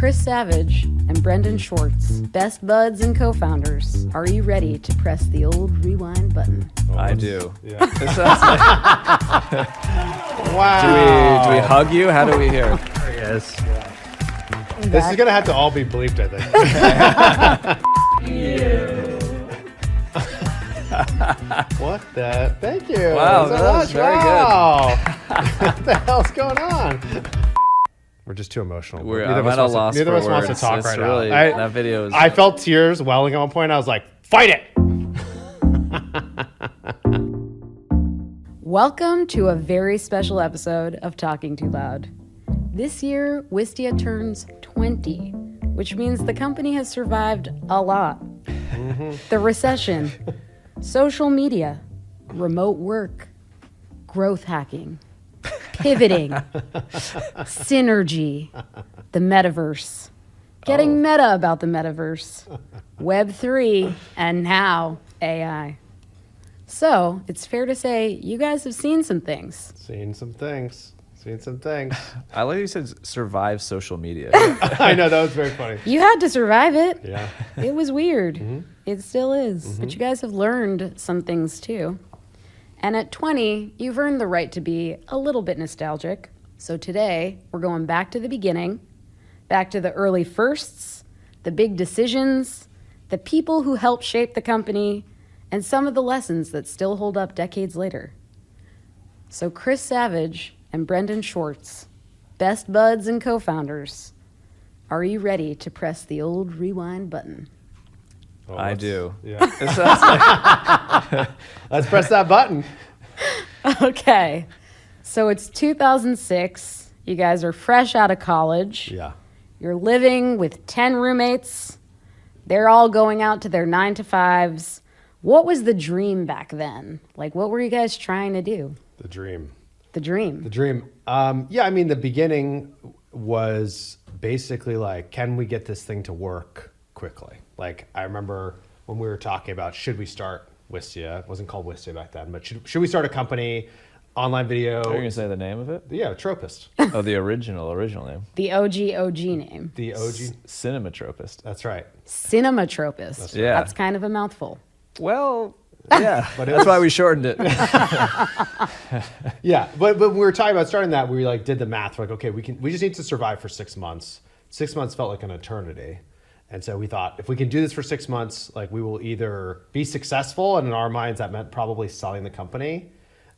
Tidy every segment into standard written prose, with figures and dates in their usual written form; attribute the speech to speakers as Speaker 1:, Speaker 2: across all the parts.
Speaker 1: Chris Savage and Brendan Schwartz, best buds and co-founders. Are you ready to press the old rewind button?
Speaker 2: I do.
Speaker 3: Yeah.
Speaker 2: Wow. Do we hug you? How do we hear?
Speaker 3: Yes. This is going to have to all be bleeped, I think. What the? Thank you.
Speaker 2: Wow, that was very
Speaker 3: good. What the hell's going on? We're just too emotional.
Speaker 2: I'm at a loss
Speaker 3: neither
Speaker 2: for
Speaker 3: of us wants to
Speaker 2: words.
Speaker 3: talk
Speaker 2: It's
Speaker 3: right
Speaker 2: really,
Speaker 3: now.
Speaker 2: that video is...
Speaker 3: I felt tears welling at one point. I was like, fight it.
Speaker 1: Welcome to a very special episode of Talking Too Loud. This year, Wistia turns 20, which means the company has survived a lot. The recession, social media, remote work, growth hacking, pivoting, synergy, the metaverse, getting meta about the metaverse, Web3, and now AI. So it's fair to say you guys have seen some things.
Speaker 3: Seen some things.
Speaker 2: I like you said survive social media.
Speaker 3: I know, that was very funny.
Speaker 1: You had to survive it.
Speaker 3: Yeah.
Speaker 1: It was weird. It still is. But you guys have learned some things too. And at 20, you've earned the right to be a little bit nostalgic. So today, we're going back to the beginning, back to the early firsts, the big decisions, the people who helped shape the company, and some of the lessons that still hold up decades later. So Chris Savage and Brendan Schwartz, best buds and co-founders, are you ready to press the old rewind button?
Speaker 3: Oh,
Speaker 2: I do.
Speaker 3: Yeah.
Speaker 2: It's
Speaker 3: Let's press that button.
Speaker 1: Okay, so it's 2006. You guys are fresh out of college.
Speaker 3: Yeah.
Speaker 1: You're living with 10 roommates. They're all going out to their 9-to-5s. What was the dream back then? Like, what were you guys trying to do?
Speaker 3: The dream.
Speaker 1: The dream.
Speaker 3: Yeah, I mean, the beginning was basically like, can we get this thing to work quickly? Like, I remember when we were talking about, should we start Wistia? It wasn't called Wistia back then, but should we start a company, online video?
Speaker 2: Are you going to say the name of it?
Speaker 3: Yeah, Tropist.
Speaker 2: Oh, the original name.
Speaker 1: The OG name.
Speaker 3: The OG.
Speaker 2: Cinematropist.
Speaker 3: That's right.
Speaker 1: Cinematropist.
Speaker 2: Yeah.
Speaker 1: That's kind of a mouthful.
Speaker 2: Well, yeah.
Speaker 3: But
Speaker 2: that's why we shortened it.
Speaker 3: Yeah, but when we were talking about starting that, we like did the math. We're like, okay, we just need to survive for 6 months. 6 months felt like an eternity. And so we thought, if we can do this for 6 months, like we will either be successful, and in our minds that meant probably selling the company,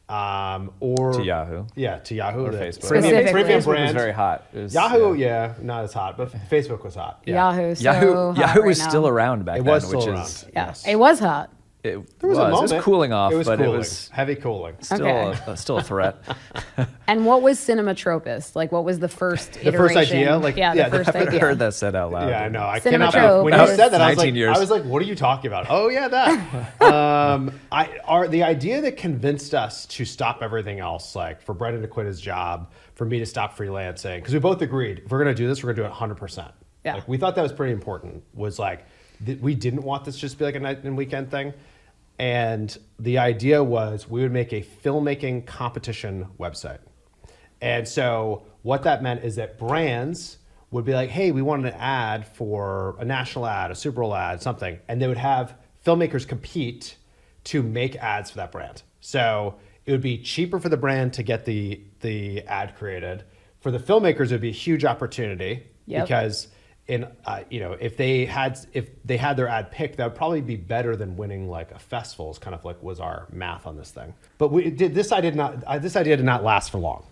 Speaker 3: or
Speaker 2: To Yahoo.
Speaker 3: Yeah, to Yahoo
Speaker 2: Or
Speaker 3: the
Speaker 2: Facebook.
Speaker 3: Premium
Speaker 1: Facebook
Speaker 2: Facebook was
Speaker 3: brand.
Speaker 2: very hot. It was,
Speaker 3: Yahoo, yeah, not as hot, but Facebook was hot. Yeah.
Speaker 1: Yahoo. So
Speaker 2: Yahoo
Speaker 1: hot
Speaker 2: was
Speaker 1: right
Speaker 2: still
Speaker 1: now.
Speaker 2: around back
Speaker 3: It
Speaker 2: then,
Speaker 3: was still
Speaker 2: which
Speaker 3: around.
Speaker 2: is
Speaker 1: Yeah,
Speaker 3: Yes.
Speaker 1: it was hot.
Speaker 2: it
Speaker 3: There was a moment.
Speaker 2: It was cooling off,
Speaker 3: It was
Speaker 2: but
Speaker 3: cooling.
Speaker 2: it was
Speaker 3: Heavy cooling.
Speaker 2: still
Speaker 1: Okay.
Speaker 2: still a threat.
Speaker 1: And what was Cinematropist? Like, what was the first
Speaker 3: The first
Speaker 1: iteration?
Speaker 3: idea? Like,
Speaker 1: yeah,
Speaker 3: yeah,
Speaker 1: the first
Speaker 2: I've never
Speaker 1: idea.
Speaker 2: heard that said out loud.
Speaker 3: Yeah, I know. I
Speaker 1: Cinema
Speaker 3: cannot.
Speaker 1: trope
Speaker 3: When you
Speaker 1: is-
Speaker 3: said that, I was
Speaker 2: 19
Speaker 3: like,
Speaker 2: years.
Speaker 3: "What are you talking about?" Oh yeah, that. The idea that convinced us to stop everything else, like for Brendan to quit his job, for me to stop freelancing, because we both agreed if we're gonna do this, we're gonna do it 100%.
Speaker 1: Yeah.
Speaker 3: Like we thought that was pretty important. Was like we didn't want this just to be like a night and weekend thing. And the idea was we would make a filmmaking competition website. And so what that meant is that brands would be like, hey, we want an ad for a national ad, a Super Bowl ad, something. And they would have filmmakers compete to make ads for that brand. So it would be cheaper for the brand to get the ad created. For the filmmakers, it would be a huge opportunity because if they had their ad picked, that would probably be better than winning like a festival. Is kind of like was our math on this thing. But this idea did not last for long.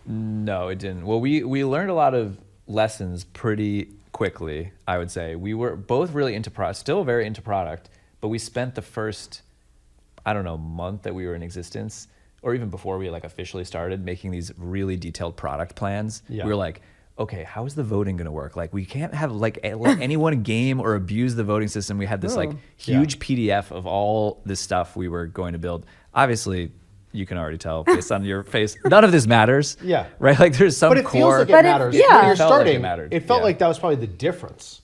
Speaker 2: No, it didn't. Well, we learned a lot of lessons pretty quickly, I would say. We were both really into product, still very into product, but we spent the first, month that we were in existence, or even before we like officially started making these really detailed product plans.
Speaker 3: Yeah.
Speaker 2: We were like, okay, how is the voting going to work? Like, we can't have like let anyone game or abuse the voting system. We had this like huge PDF of all this stuff we were going to build. Obviously, you can already tell based on your face, none of this matters.
Speaker 3: Yeah.
Speaker 2: Right? Like there's some
Speaker 3: But it
Speaker 2: core.
Speaker 3: feels like it matters.
Speaker 1: yeah.
Speaker 3: When you're
Speaker 2: It felt like it
Speaker 3: starting,
Speaker 2: mattered.
Speaker 3: it felt
Speaker 2: Yeah.
Speaker 3: like that was probably the difference.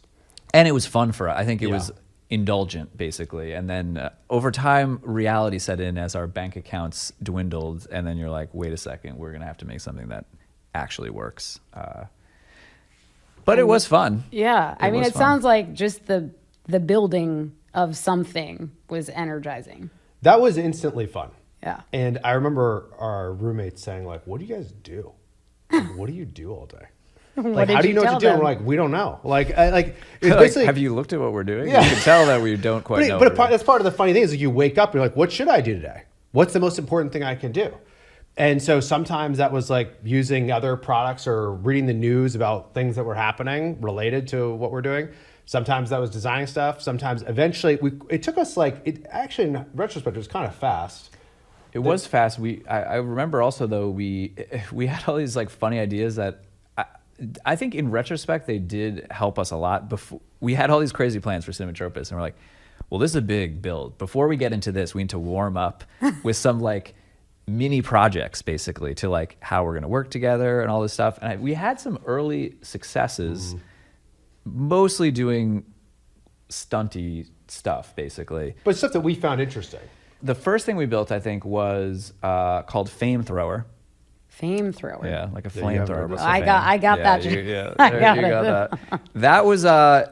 Speaker 2: And it was fun for us. I think it
Speaker 3: Yeah.
Speaker 2: was indulgent, basically. And then over time, reality set in as our bank accounts dwindled. And then you're like, wait a second, we're going to have to make something that actually works. But it was fun.
Speaker 1: Yeah. I mean,
Speaker 2: was
Speaker 1: it
Speaker 2: fun.
Speaker 1: sounds like just the building of something was energizing.
Speaker 3: That was instantly fun.
Speaker 1: Yeah.
Speaker 3: And I remember our roommates saying, like, what do you guys do? Like, what do you do all day? Like,
Speaker 1: did
Speaker 3: how do
Speaker 1: you
Speaker 3: you know what
Speaker 1: tell
Speaker 3: to do? And
Speaker 1: them?
Speaker 3: we're like, we don't know. Like, it's
Speaker 2: Like,
Speaker 3: basically,
Speaker 2: have you looked at what we're doing?
Speaker 3: Yeah.
Speaker 2: You can tell that we don't quite know.
Speaker 3: but that's part of the funny thing is like you wake up and you're like, what should I do today? What's the most important thing I can do? And so sometimes that was like using other products or reading the news about things that were happening related to what we're doing. Sometimes that was designing stuff. Sometimes eventually it took us like, it actually in retrospect, it was kind of fast.
Speaker 2: It was fast. I remember also though we had all these like funny ideas that I think in retrospect they did help us a lot. Before we had all these crazy plans for Cinematropist, and we're like, well, this is a big build. Before we get into this, we need to warm up with some like mini projects basically to like how we're going to work together and all this stuff. And we had some early successes, mostly doing stunty stuff basically.
Speaker 3: But stuff that we found interesting.
Speaker 2: The first thing we built, I think, was called Fame Thrower.
Speaker 1: Fame thrower.
Speaker 2: Yeah, like a
Speaker 3: Yeah, you haven't
Speaker 2: flamethrower.
Speaker 3: heard
Speaker 2: but
Speaker 3: that.
Speaker 2: for
Speaker 1: I
Speaker 2: fame.
Speaker 1: got that.
Speaker 2: Yeah,
Speaker 1: I
Speaker 2: there
Speaker 1: got
Speaker 2: you
Speaker 1: it.
Speaker 2: got that. That was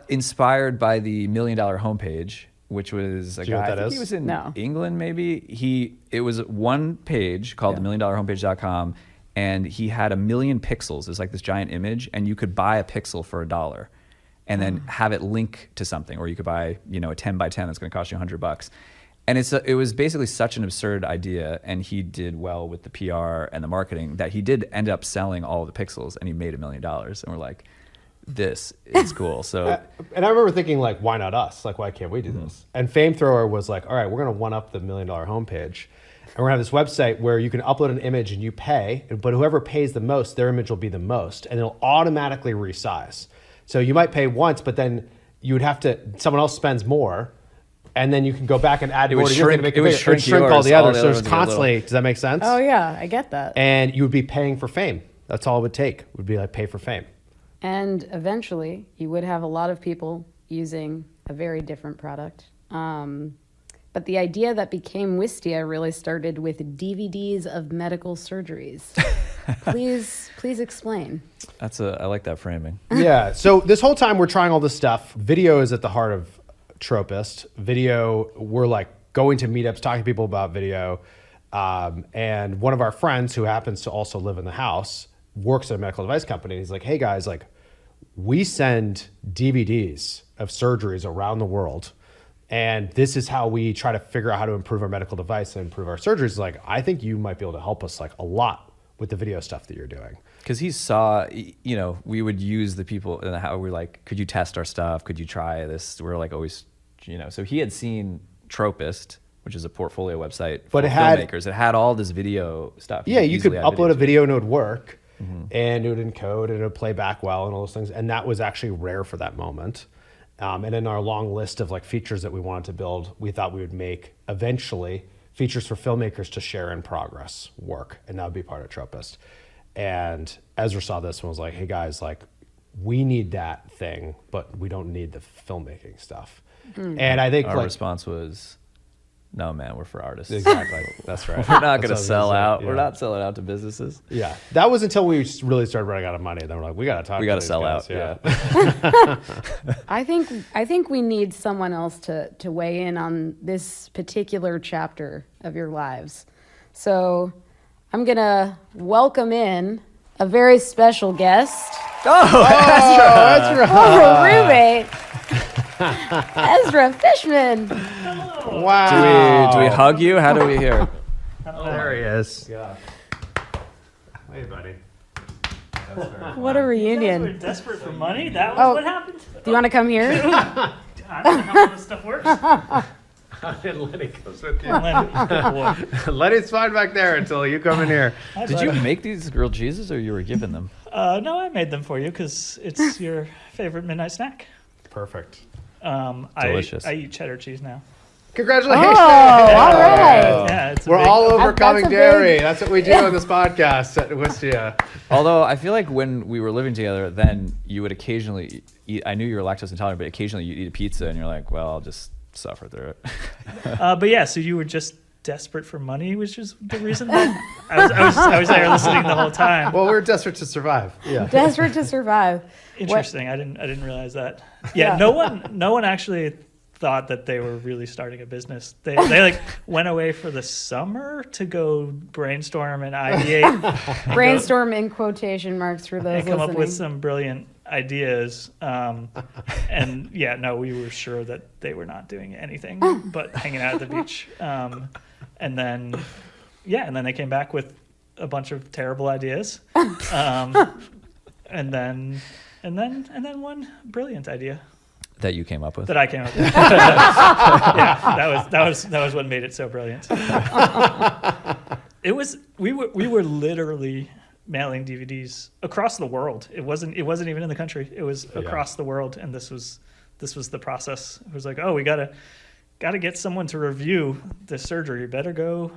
Speaker 2: inspired by the $1 Million Homepage, which was a
Speaker 3: Do you know
Speaker 2: guy.
Speaker 3: what that
Speaker 2: I think
Speaker 3: is?
Speaker 2: he was in
Speaker 1: No.
Speaker 2: England, maybe. It was one page called $1millionhomepage.com, and he had 1 million pixels. It's like this giant image, and you could buy a pixel for $1, and then have it link to something, or you could buy a 10 by 10 that's going to cost you $100. And it was basically such an absurd idea, and he did well with the PR and the marketing that he did end up selling all of the pixels, and he made $1 million. And we're like, this is cool. So,
Speaker 3: And I remember thinking, like, why not us? Like, why can't we do this? And Fame Thrower was like, all right, we're going to one up the $1 Million homepage. And we're going to have this website where you can upload an image and you pay, but whoever pays the most, their image will be the most, and it'll automatically resize. So you might pay once, but then you would have to, someone else spends more, and then you can go back and add
Speaker 2: It
Speaker 3: more
Speaker 2: would
Speaker 3: to your thing
Speaker 2: shrink-
Speaker 3: to make
Speaker 2: it would
Speaker 3: bigger,
Speaker 2: shrink
Speaker 3: shrink all
Speaker 2: yours,
Speaker 3: the
Speaker 2: all
Speaker 3: others.
Speaker 2: the
Speaker 3: So
Speaker 2: other
Speaker 3: it's
Speaker 2: ones would get
Speaker 3: constantly, does that make sense?
Speaker 1: Oh yeah, I get that.
Speaker 3: And you would be paying for fame. That's all it would take, would be like pay for fame.
Speaker 1: And eventually, you would have a lot of people using a very different product. But the idea that became Wistia really started with DVDs of medical surgeries. Please explain.
Speaker 2: I like that framing.
Speaker 3: Yeah. So this whole time we're trying all this stuff. Video is at the heart of Tropist. Video, we're like going to meetups, talking to people about video. And one of our friends who happens to also live in the house works at a medical device company. And he's like, hey guys, like we send DVDs of surgeries around the world. And this is how we try to figure out how to improve our medical device and improve our surgeries. Like, I think you might be able to help us like a lot with the video stuff that you're doing.
Speaker 2: Because he saw, we would use the people and how we're like, could you test our stuff? Could you try this? We're like always, so he had seen Tropist, which is a portfolio website
Speaker 3: But
Speaker 2: for
Speaker 3: it had-
Speaker 2: filmmakers. It had all this video stuff.
Speaker 3: Yeah, you could
Speaker 2: easily add
Speaker 3: upload a
Speaker 2: to it.
Speaker 3: video and it would work, and it would encode and it would play back well and all those things. And that was actually rare for that moment. And in our long list of like features that we wanted to build, we thought we would make eventually features for filmmakers to share in progress work, and that would be part of Tropist. And Ezra saw this and was like, "Hey guys, like we need that thing, but we don't need the filmmaking stuff." And I think
Speaker 2: Our
Speaker 3: like
Speaker 2: response was, no, man, we're for artists.
Speaker 3: Exactly.
Speaker 2: That's right. We're not going
Speaker 3: That's what I
Speaker 2: to
Speaker 3: was
Speaker 2: sell
Speaker 3: gonna say,
Speaker 2: out.
Speaker 3: yeah.
Speaker 2: We're not selling out to businesses.
Speaker 3: yeah, that was until we really started running out of money. Then we're like, we got to talk.
Speaker 2: We
Speaker 3: got
Speaker 2: got to
Speaker 3: to
Speaker 2: sell
Speaker 3: guys.
Speaker 2: out. Yeah.
Speaker 1: I think we need someone else to weigh in on this particular chapter of your lives. So I'm gonna welcome in a very special guest,
Speaker 3: That's right.
Speaker 1: former roommate, Ezra Fishman.
Speaker 3: Wow.
Speaker 2: Do we hug you? How do we hear?
Speaker 3: There he is. Hey, buddy.
Speaker 1: What a
Speaker 4: You guys were
Speaker 1: reunion!
Speaker 4: desperate for money? That was
Speaker 1: Oh.
Speaker 4: what happened?
Speaker 1: Do you want to come here?
Speaker 4: I don't know how this stuff works.
Speaker 3: Lenny goes with you.
Speaker 4: Good boy.
Speaker 3: Lenny's fine back there until you come in here.
Speaker 4: Hi,
Speaker 2: Did
Speaker 4: bud.
Speaker 2: you make these grilled cheeses or you were given them?
Speaker 4: No, I made them for you because it's your favorite midnight snack.
Speaker 3: Perfect.
Speaker 2: Delicious.
Speaker 4: I eat cheddar cheese now.
Speaker 3: Congratulations.
Speaker 1: Oh, all right.
Speaker 4: Yeah, it's a
Speaker 3: We're
Speaker 4: big-
Speaker 3: all over
Speaker 1: That's
Speaker 3: coming
Speaker 1: a big-
Speaker 3: dairy. That's what we do on this podcast at Wistia.
Speaker 2: Although I feel like when we were living together, then you would occasionally eat. I knew you were lactose intolerant, but occasionally you'd eat a pizza and you're like, well, I'll just suffer through it.
Speaker 4: But yeah, so you were just desperate for money, which is the reason that I was there listening the whole time.
Speaker 3: Well, we're desperate to survive. Yeah.
Speaker 1: Desperate to survive.
Speaker 4: Interesting. I didn't realize that. Yeah, no one actually thought that they were really starting a business. They like went away for the summer to go brainstorm and ideate.
Speaker 1: Brainstorm in quotation marks for those
Speaker 4: and come
Speaker 1: listening.
Speaker 4: up with some brilliant ideas. And yeah, no, we were sure that they were not doing anything but hanging out at the beach. And then they came back with a bunch of terrible ideas. And then one brilliant idea
Speaker 2: That you came up with.
Speaker 4: that I came up with. Yeah, that was what made it so brilliant. We were literally mailing DVDs across the world. It wasn't even in the country. It was across the world, and this was the process. It was like, oh, we gotta get someone to review this surgery. You better go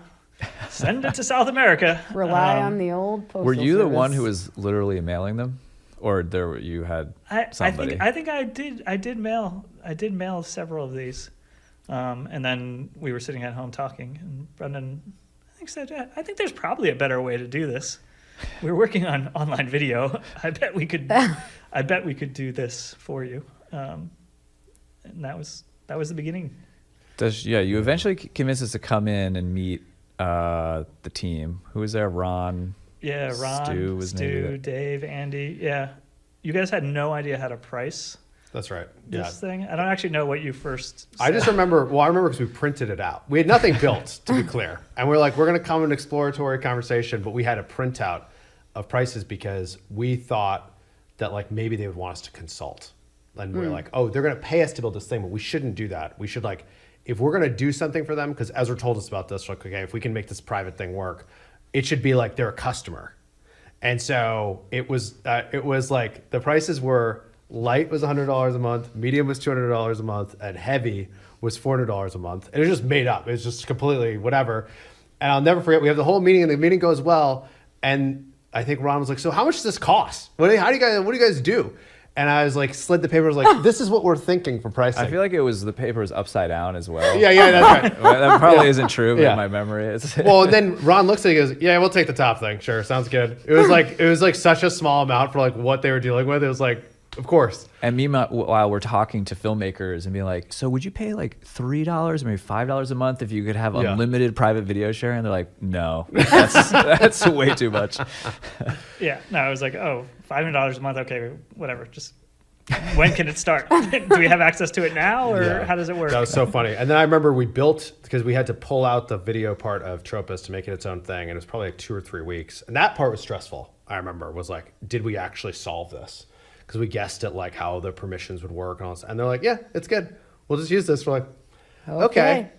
Speaker 4: send it to South America.
Speaker 1: Rely on the old postal
Speaker 2: Were you the
Speaker 1: service.
Speaker 2: one who was literally mailing them, or you had somebody?
Speaker 4: I think I did mail several of these, and then we were sitting at home talking, and Brendan said, I think there's probably a better way to do this. We're working on online video. I bet we could do this for you. And that was the beginning.
Speaker 2: You eventually convinced us to come in and meet the team. Who was there? Ron.
Speaker 4: Yeah, Ron, Stu, Dave, Andy. Yeah, you guys had no idea how to price
Speaker 3: That's right.
Speaker 4: this thing. I don't actually know what you first said.
Speaker 3: I just remember, I remember because we printed it out. We had nothing built, to be clear. And we're like, we're going to come an exploratory conversation, but we had a printout of prices because we thought that like maybe they would want us to consult. And we're like, oh, they're going to pay us to build this thing, but we shouldn't do that. We should like, if we're going to do something for them, because Ezra told us about this, like, okay, if we can make this private thing work, it should be like they're a customer. And so it was like the prices were light was $100 a month, medium was $200 a month, and heavy was $400 a month. And it was just made up. It was just completely whatever. And I'll never forget, we have the whole meeting and the meeting goes well. And I think Ron was like, so how much does this cost? What do you guys do? And I was like, slid the paper, I was like, this is what we're thinking for pricing.
Speaker 2: I feel like the paper was upside down as well.
Speaker 3: Yeah, that's right.
Speaker 2: Well, that probably isn't true, but my memory is.
Speaker 3: Well, and then Ron looks at it and goes, yeah, we'll take the top thing. Sure, sounds good. It was like such a small amount for like what they were dealing with. It was like, of course.
Speaker 2: And meanwhile, we're talking to filmmakers and being like, so would you pay like $3 or maybe $5 a month if you could have unlimited private video sharing? And they're like, no, that's way too much.
Speaker 4: Yeah, no, I was like, oh, $500 a month. Okay, whatever. Just when can it start? Do we have access to it now, or how does it work?
Speaker 3: That was so funny. And then I remember we built, because we had to pull out the video part of Tropus to make it its own thing, and it was probably like 2 or 3 weeks. And that part was stressful, I remember, was like, did we actually solve this? Because we guessed at like how the permissions would work and all this. And they're like, yeah, it's good. We'll just use this. We're like, okay.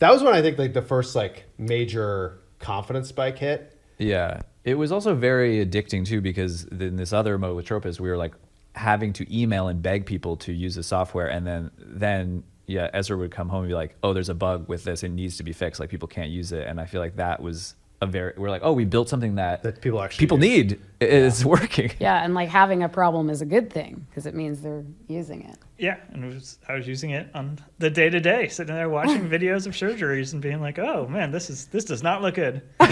Speaker 3: That was when I think like the first like major confidence spike hit.
Speaker 2: Yeah. It was also very addicting too, because in this other mode with Tropus, we were like having to email and beg people to use the software. And then Ezra would come home and be like, oh, there's a bug with this. It needs to be fixed. Like people can't use it. And I feel like that was we're like, oh, we built something that people need. It's working.
Speaker 1: Yeah, and like having a problem is a good thing because it means they're using it.
Speaker 4: Yeah, and I was using it on the day-to-day, sitting there watching videos of surgeries and being like, oh man, this does not look good. So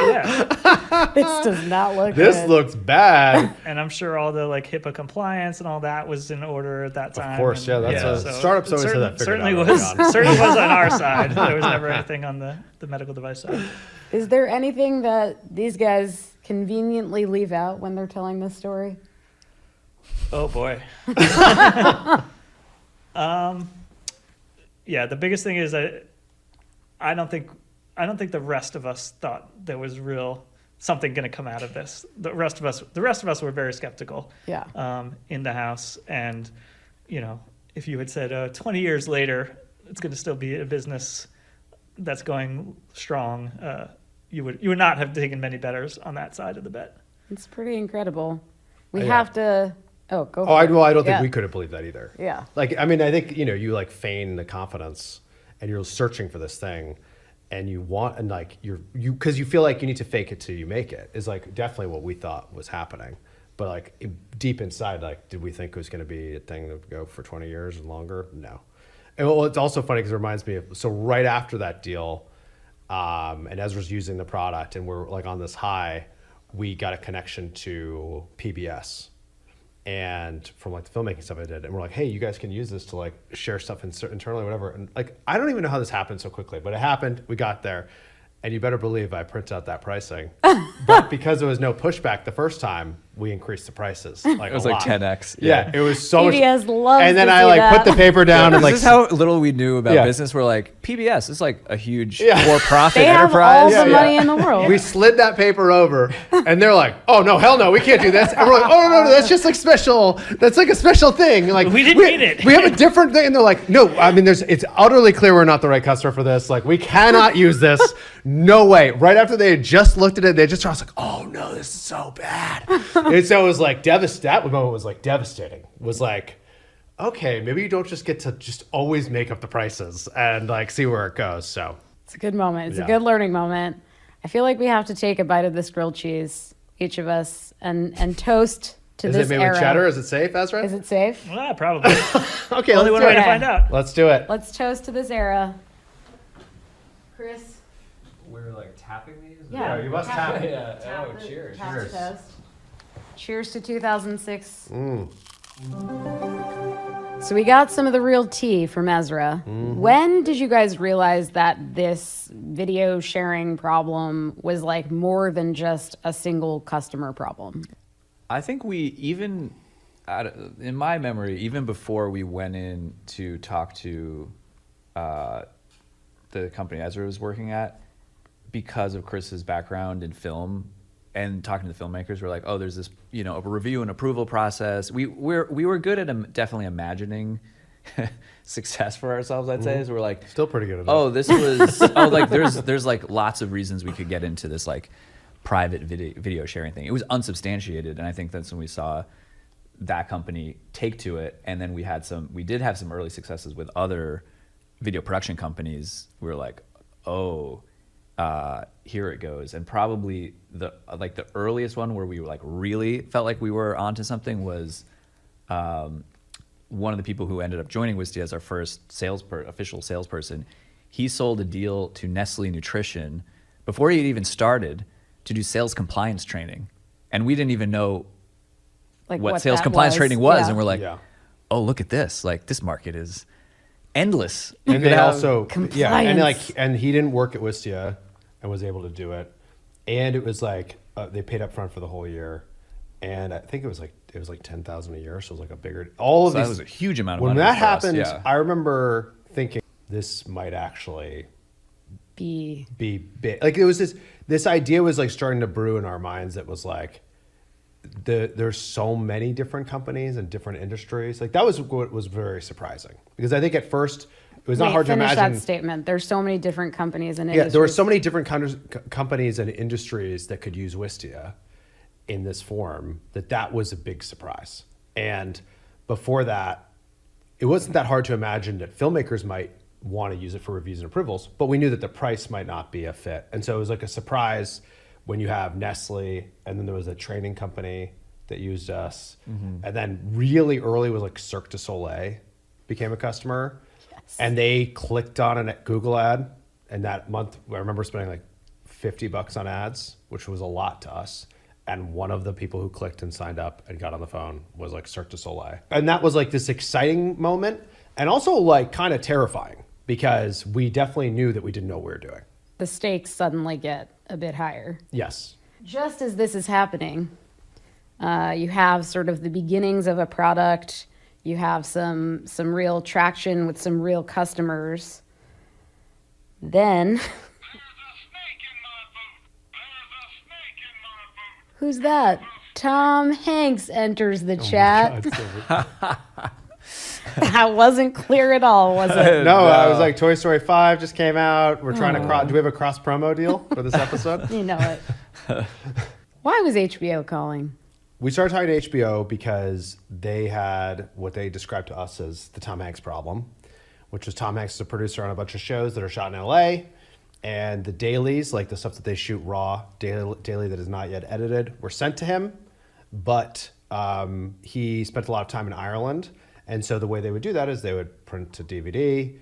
Speaker 4: yeah.
Speaker 1: This does not look good.
Speaker 3: This looks bad.
Speaker 4: And I'm sure all the like HIPAA compliance and all that was in order at that time.
Speaker 3: Of course,
Speaker 4: so
Speaker 3: startups always have that figured out.
Speaker 4: Certainly was on our side. There was never anything on the medical device side.
Speaker 1: Is there anything that these guys conveniently leave out when they're telling this story?
Speaker 4: Oh boy. Yeah, the biggest thing is I don't think the rest of us thought there was something going to come out of this. The rest of us were very skeptical.
Speaker 1: Yeah.
Speaker 4: In the house, and if you had said 20 years later it's going to still be a business that's going strong, you would not have taken many betters on that side of the bet.
Speaker 1: It's pretty incredible. We have to. Oh, go.
Speaker 3: I don't think we could have believed that either.
Speaker 1: Yeah.
Speaker 3: Like, I mean, I think you like feign the confidence, and you're searching for this thing, and you want, and like because you feel like you need to fake it till you make it is like definitely what we thought was happening. But like deep inside, like, did we think it was going to be a thing that would go for 20 years and longer? No. And well, it's also funny because it reminds me of, so right after that deal, and Ezra's using the product and we're like on this high, we got a connection to PBS and from like the filmmaking stuff I did. And we're like, hey, you guys can use this to like share stuff internally or whatever. And like, I don't even know how this happened so quickly, but it happened. We got there. And you better believe I printed out that pricing. But because there was no pushback the first time, we increased the prices. Like
Speaker 2: It was
Speaker 3: a
Speaker 2: like
Speaker 3: lot.
Speaker 2: 10x.
Speaker 3: Yeah, it was so
Speaker 1: PBS
Speaker 3: much.
Speaker 1: loves
Speaker 3: And then
Speaker 1: to
Speaker 3: I
Speaker 1: see
Speaker 3: like
Speaker 1: that.
Speaker 3: put the paper down and like
Speaker 2: This is how little we knew about
Speaker 3: Yeah.
Speaker 2: business. We're like, PBS is like a huge
Speaker 3: Yeah.
Speaker 2: for-profit
Speaker 1: They have
Speaker 2: enterprise.
Speaker 1: all the
Speaker 3: Yeah, yeah.
Speaker 1: money in the world.
Speaker 3: we slid that paper over, and they're like, "Oh no, hell no, we can't do this." And we're like, "Oh no, that's just like special. That's like a special thing. Like
Speaker 4: We didn't need it.
Speaker 3: We have a different thing." And they're like, "No, I mean, it's utterly clear we're not the right customer for this. Like, we cannot use this. No way." Right after they had just looked at it, they just I was like, "Oh no, this is so bad." And so it was like that moment was like devastating. It was like, okay, maybe you don't just get to just always make up the prices and like see where it goes. So.
Speaker 1: It's a good moment. It's
Speaker 3: Yeah.
Speaker 1: a good learning moment. I feel like we have to take a bite of this grilled cheese, each of us, and toast to
Speaker 3: Is
Speaker 1: this
Speaker 3: it made
Speaker 1: era.
Speaker 3: with cheddar? Is it safe, Ezra?
Speaker 1: Is it safe?
Speaker 4: Well, probably.
Speaker 3: Okay,
Speaker 4: Only
Speaker 3: let's
Speaker 4: one
Speaker 3: do
Speaker 4: way to
Speaker 3: it.
Speaker 4: find out.
Speaker 3: Let's do it.
Speaker 1: Let's toast to this era. Chris?
Speaker 2: We're like tapping these?
Speaker 1: Yeah.
Speaker 3: you must tap it.
Speaker 2: Yeah.
Speaker 1: Tap
Speaker 2: Oh,
Speaker 1: it.
Speaker 2: cheers.
Speaker 1: Tap the toast. Cheers to 2006. So we got some of the real tea from Ezra. When did you guys realize that this video sharing problem was like more than just a single customer problem?
Speaker 2: I think we even, in my memory, even before we went in to talk to the company Ezra was working at, because of Chris's background in film and talking to the filmmakers, we're like, oh, there's this, a review and approval process. We were good at definitely imagining success for ourselves, I'd say. So we're like,
Speaker 3: Still pretty good at
Speaker 2: oh, this was, like there's like lots of reasons we could get into this like private video sharing thing. It was unsubstantiated, and I think that's when we saw that company take to it. And then we did have some early successes with other video production companies. We were like, oh, here it goes. And probably the earliest one where we like really felt like we were onto something was one of the people who ended up joining Wistia as our first official salesperson. He sold a deal to Nestle Nutrition before he had even started to do sales compliance training. And we didn't even know
Speaker 1: Like
Speaker 2: what sales
Speaker 1: that
Speaker 2: compliance
Speaker 1: was.
Speaker 2: training was.
Speaker 1: Yeah.
Speaker 2: And we're like,
Speaker 3: Yeah.
Speaker 2: oh, look at this. Like, this market is endless.
Speaker 3: And they also,
Speaker 1: Compliance.
Speaker 3: and he didn't work at Wistia and was able to do it. And it was like, they paid up front for the whole year. And I think it was like $10,000 a year. So it was like a bigger, all of
Speaker 2: So that
Speaker 3: these.
Speaker 2: was a huge amount of
Speaker 3: When
Speaker 2: money
Speaker 3: that
Speaker 2: for us,
Speaker 3: happened,
Speaker 2: yeah.
Speaker 3: I remember thinking this might actually
Speaker 1: Be
Speaker 3: be big. Like it was this idea was like starting to brew in our minds that was like there's so many different companies and different industries. Like that was what was very surprising, because I think at first it was not hard to
Speaker 1: finish
Speaker 3: imagine.
Speaker 1: that statement. There's so many different companies and
Speaker 3: Yeah, there were
Speaker 1: industries.
Speaker 3: so many different companies and industries that could use Wistia in this form that was a big surprise. And before that, it wasn't that hard to imagine that filmmakers might want to use it for reviews and approvals, but we knew that the price might not be a fit. And so it was like a surprise when you have Nestle, and then there was a training company that used us. And then really early was like Cirque du Soleil became a customer.
Speaker 1: Yes.
Speaker 3: And they clicked on a Google ad. And that month, I remember spending like $50 on ads, which was a lot to us. And one of the people who clicked and signed up and got on the phone was like Cirque du Soleil. And that was like this exciting moment, and also like kind of terrifying, because we definitely knew that we didn't know what we were doing.
Speaker 1: The stakes suddenly get a bit higher.
Speaker 3: Yes.
Speaker 1: Just as this is happening, you have sort of the beginnings of a product. You have some real traction with some real customers. Then, who's that? Tom Hanks enters the chat. That wasn't clear at all, was it?
Speaker 3: No, I was like, Toy Story 5 just came out. We're trying to do we have a cross promo deal for this episode?
Speaker 1: You know it. Why was HBO calling?
Speaker 3: We started talking to HBO because they had what they described to us as the Tom Hanks problem, which was Tom Hanks is a producer on a bunch of shows that are shot in LA, and the dailies, like the stuff that they shoot raw, daily that is not yet edited, were sent to him, but he spent a lot of time in Ireland, And so the way they would do that is they would print to DVD.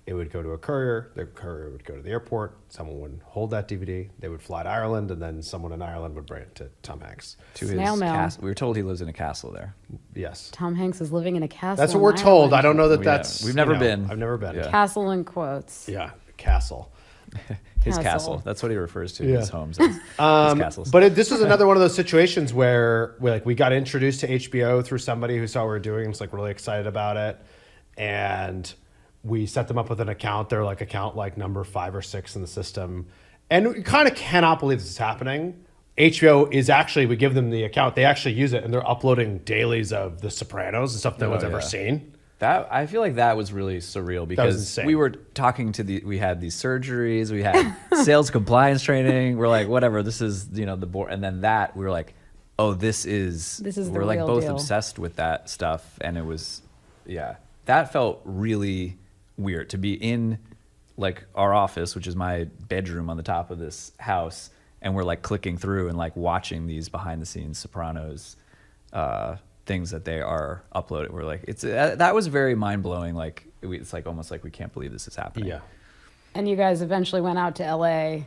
Speaker 3: It would go to a courier. The courier would go to the airport. Someone would hold that DVD. They would fly to Ireland, and then someone in Ireland would bring it to Tom Hanks.
Speaker 2: To
Speaker 1: Snail
Speaker 2: his
Speaker 1: mail.
Speaker 2: castle. We were told he lives in a castle there.
Speaker 3: Yes.
Speaker 1: Tom Hanks is living in a castle.
Speaker 3: That's what
Speaker 1: in
Speaker 3: we're told.
Speaker 1: Ireland.
Speaker 3: I don't know that
Speaker 2: Yeah.
Speaker 3: that's...
Speaker 2: We've never
Speaker 3: you know,
Speaker 2: been.
Speaker 3: I've never been.
Speaker 2: Yeah.
Speaker 1: Castle in quotes.
Speaker 3: Yeah, castle.
Speaker 2: His
Speaker 1: Castle.
Speaker 2: castle. That's what he refers to
Speaker 3: Yeah.
Speaker 2: his homes as. His castles.
Speaker 3: But this is another one of those situations where we got introduced to HBO through somebody who saw what we were doing and was like really excited about it. And we set them up with an account. They're like account like number 5 or 6 in the system. And we kind of cannot believe this is happening. HBO is actually, we give them the account, they actually use it, and they're uploading dailies of The Sopranos and stuff no one's ever
Speaker 2: yeah.
Speaker 3: seen.
Speaker 2: That I feel like that was really surreal because
Speaker 3: insane.
Speaker 2: we were talking to we had these surgeries, we had sales compliance training. We're like, whatever, this is the board, and then that we were like, oh, this is
Speaker 1: the
Speaker 2: we're like
Speaker 1: real
Speaker 2: both
Speaker 1: deal.
Speaker 2: obsessed with that stuff, and it was that felt really weird to be in like our office, which is my bedroom on the top of this house, and we're like clicking through and like watching these behind the scenes Sopranos things that they are uploading. We're like, that was very mind blowing. Like it's like almost like we can't believe this is happening.
Speaker 3: Yeah.
Speaker 1: And you guys eventually went out to LA.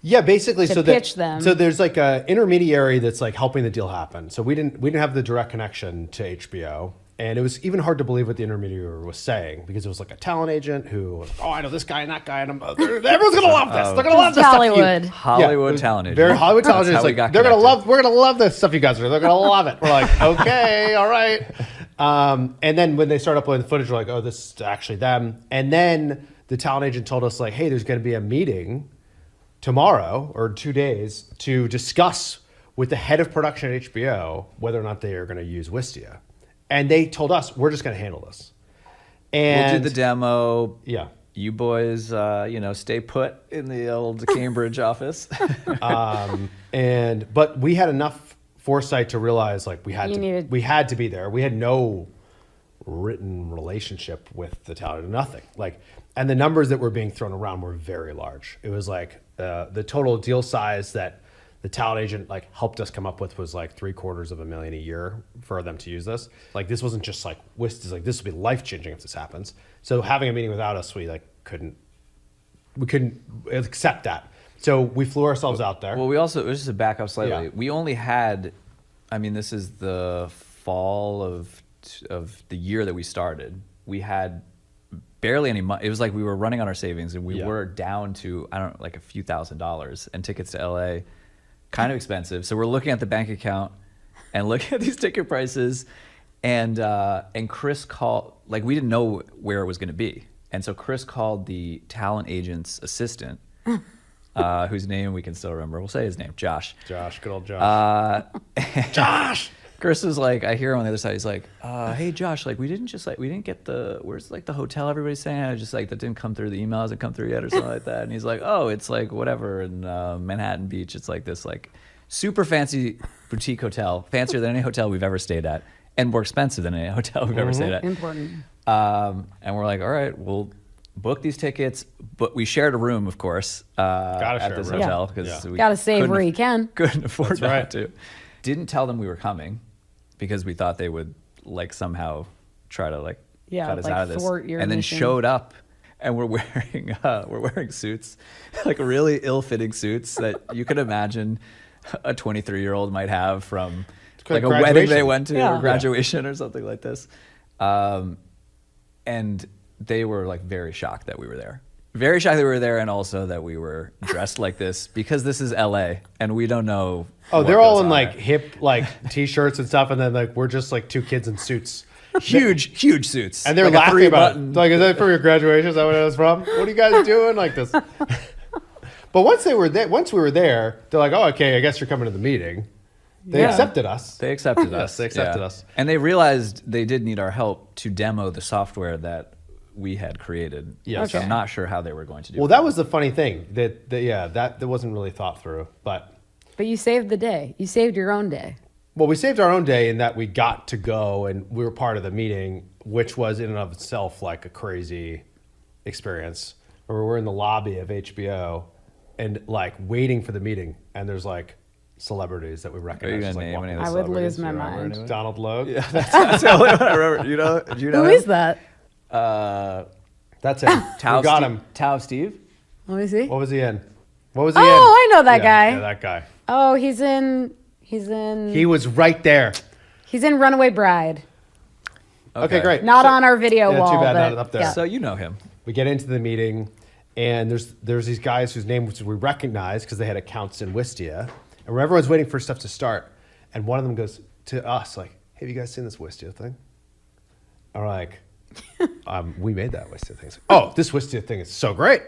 Speaker 3: Yeah, basically,
Speaker 1: To
Speaker 3: so
Speaker 1: pitch them.
Speaker 3: So there's like a intermediary that's like helping the deal happen. So we didn't have the direct connection to HBO, and it was even hard to believe what the intermediary was saying because it was like a talent agent who was, oh, I know this guy and that guy, and everyone's gonna love this. They're gonna love this
Speaker 1: Hollywood.
Speaker 3: stuff.
Speaker 2: Hollywood
Speaker 3: Yeah,
Speaker 2: talent agent.
Speaker 3: very Hollywood talent
Speaker 2: That's
Speaker 3: agent.
Speaker 2: how we
Speaker 3: Like,
Speaker 2: got
Speaker 3: they're gonna
Speaker 2: connected.
Speaker 3: we're gonna love this stuff you guys are. They're gonna love it. We're like, okay, all right. And then when they start uploading the footage, we're like, oh, this is actually them. And then the talent agent told us like, hey, there's gonna be a meeting tomorrow or 2 days to discuss with the head of production at HBO whether or not they are going to use Wistia. And they told us, we're just going to handle this. And
Speaker 2: We'll do the demo.
Speaker 3: yeah.
Speaker 2: You boys, stay put in the old Cambridge office.
Speaker 3: But we had enough foresight to realize like we had to be there. We had no written relationship with the talent, nothing. Like, and the numbers that were being thrown around were very large. It was like the total deal size that the talent agent like helped us come up with was like $750,000 a year for them to use this. Like this wasn't just like like this would be life changing if this happens. So having a meeting without us, we couldn't accept that. So we flew ourselves out there.
Speaker 2: Well, we also, just to back up slightly,
Speaker 3: Yeah.
Speaker 2: we only had, this is the fall of the year that we started. We had barely any money. It was like we were running on our savings and we were down to, like a few $1,000s, and tickets to LA, kind of expensive. So we're looking at the bank account and looking at these ticket prices, and Chris called, like we didn't know where it was going to be. And so Chris called the talent agent's assistant, whose name we can still remember. We'll say his name, Josh.
Speaker 3: Josh, good old Josh.
Speaker 2: Josh! Chris was like, I hear him on the other side. He's like, hey, Josh, like we didn't get where's like the hotel everybody's saying? I just like, that didn't come through, the email hasn't come through yet or something like that. And he's like, oh, it's like whatever in Manhattan Beach. It's like this like super fancy boutique hotel, fancier than any hotel we've ever stayed at, and more expensive than any hotel we've ever stayed at.
Speaker 1: Important.
Speaker 2: And we're like, all right, we'll book these tickets. But we shared a room, of course, at this hotel because we
Speaker 1: Gotta save where you can.
Speaker 2: couldn't afford
Speaker 3: That's right.
Speaker 2: to. Didn't tell them we were coming because we thought they would like somehow try to like cut us
Speaker 1: like
Speaker 2: out of this.
Speaker 1: thwart your
Speaker 2: And then
Speaker 1: mission.
Speaker 2: showed up, and we're wearing suits, like really ill-fitting suits that you could imagine a 23-year-old might have from like a wedding they went to or graduation or something like this. And they were like very shocked that we were there. Very shocked that we were there, and also that we were dressed like this because this is LA and we don't know.
Speaker 3: Oh, they're
Speaker 2: what
Speaker 3: all
Speaker 2: goes
Speaker 3: in
Speaker 2: on
Speaker 3: like
Speaker 2: there.
Speaker 3: hip like t-shirts and stuff, and then like we're just like two kids in suits.
Speaker 2: huge suits.
Speaker 3: And they're
Speaker 2: like
Speaker 3: laughing about it.
Speaker 2: three-button-
Speaker 3: Like, is that from your graduation? Is that what it was from? What are you guys doing like this? But once we were there, they're like, oh, okay, I guess you're coming to the meeting. They accepted us.
Speaker 2: They accepted us.
Speaker 3: Yes, they accepted us.
Speaker 2: And they realized they did need our help to demo the software that we had created.
Speaker 3: Yes.
Speaker 2: So
Speaker 1: Okay.
Speaker 2: I'm not sure how they were going to do
Speaker 3: Well,
Speaker 2: it.
Speaker 3: that was the funny thing that wasn't really thought through. But
Speaker 1: But you saved the day. You saved your own day.
Speaker 3: well, we saved our own day in that we got to go and we were part of the meeting, which was in and of itself like a crazy experience. Where we're in the lobby of HBO and like waiting for the meeting, and there's like celebrities that we
Speaker 2: Are you
Speaker 3: recognize.
Speaker 2: gonna
Speaker 3: as, like,
Speaker 2: name
Speaker 3: walking
Speaker 2: any of
Speaker 3: around.
Speaker 2: the
Speaker 1: I would lose
Speaker 2: celebrities? Do
Speaker 1: my
Speaker 2: you remember
Speaker 1: mind.
Speaker 2: anyone?
Speaker 3: Donald Logue.
Speaker 2: Yeah, that's the only one I remember. You know? Do you know
Speaker 1: Who
Speaker 2: him?
Speaker 1: is that?
Speaker 3: That's him.
Speaker 2: Tao
Speaker 3: we got
Speaker 2: Steve-
Speaker 3: him.
Speaker 2: Tao Steve.
Speaker 1: Let me see.
Speaker 3: What was he in? What was he in?
Speaker 1: Oh, I know that guy.
Speaker 3: Yeah, that guy.
Speaker 1: Oh, he's in
Speaker 3: He was right there.
Speaker 1: Runaway Bride.
Speaker 3: Okay, great.
Speaker 1: Not
Speaker 3: So-
Speaker 1: on our video
Speaker 3: Yeah,
Speaker 1: wall.
Speaker 3: too bad,
Speaker 1: but,
Speaker 3: not up there.
Speaker 1: yeah.
Speaker 2: So you know him.
Speaker 3: We get into the meeting, and there's these guys whose names we recognize because they had accounts in Wistia, and where everyone's waiting for stuff to start, and one of them goes to us like, "Have you guys seen this Wistia thing?" And we're like, "We made that Wistia thing." Like, oh, this Wistia thing is so great.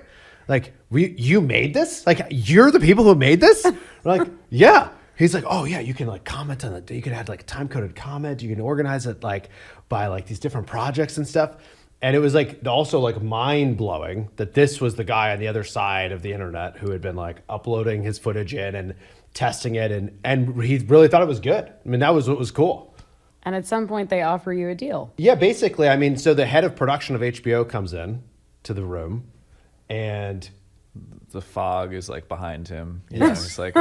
Speaker 3: Like, you made this? Like, you're the people who made this? We're like, yeah. He's like, oh yeah, you can like comment on it. You can add like time coded comment. You can organize it like by like these different projects and stuff. And it was like also like mind blowing that this was the guy on the other side of the internet who had been like uploading his footage in and testing it, and he really thought it was good. I mean, that was what was cool.
Speaker 1: And at some point, they offer you a deal.
Speaker 3: Yeah, basically. I mean, so the head of production of HBO comes in to the room, and
Speaker 2: The fog is like behind him. It's like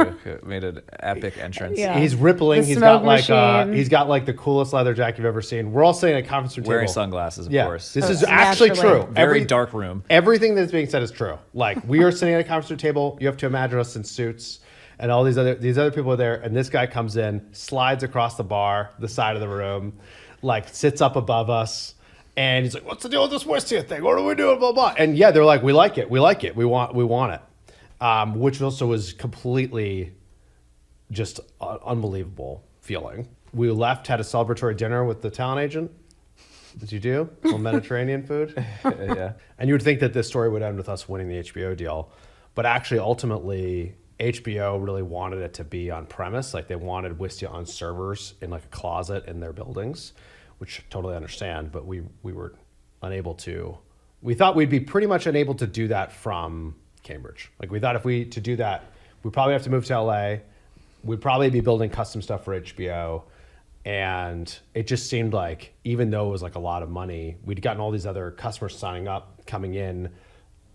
Speaker 2: made an epic entrance.
Speaker 1: Yeah.
Speaker 3: he's rippling.
Speaker 1: The
Speaker 3: He's
Speaker 1: smoke
Speaker 3: got
Speaker 1: machine.
Speaker 3: he's got like the coolest leather jacket you've ever seen. We're all sitting at a conference room
Speaker 2: Wearing
Speaker 3: table.
Speaker 2: sunglasses, of
Speaker 3: Yeah,
Speaker 2: course.
Speaker 3: this
Speaker 1: Oh,
Speaker 3: is actually
Speaker 1: naturally.
Speaker 3: true.
Speaker 2: Very dark room.
Speaker 3: Everything that's being said is true. Like, we are sitting at a conference room table. You have to imagine us in suits, and all these other people are there. And this guy comes in, slides across the bar, the side of the room, like sits up above us, and he's like, "What's the deal with this Wistia thing? What are we doing?" Blah blah. And yeah, they're like, "We like it. We like it. We want it." Which also was completely just unbelievable feeling. We left, had a celebratory dinner with the talent agent. Did you do? A little Mediterranean food?
Speaker 2: Yeah.
Speaker 3: And you would think that this story would end with us winning the HBO deal. But actually, ultimately, HBO really wanted it to be on premise. Like, they wanted Wistia on servers in like a closet in their buildings, which I totally understand. But we were unable to. We thought we'd be pretty much unable to do that from Cambridge. Like, we thought to do that, we'd probably have to move to LA. We'd probably be building custom stuff for HBO. And it just seemed like, even though it was like a lot of money, we'd gotten all these other customers signing up, coming in,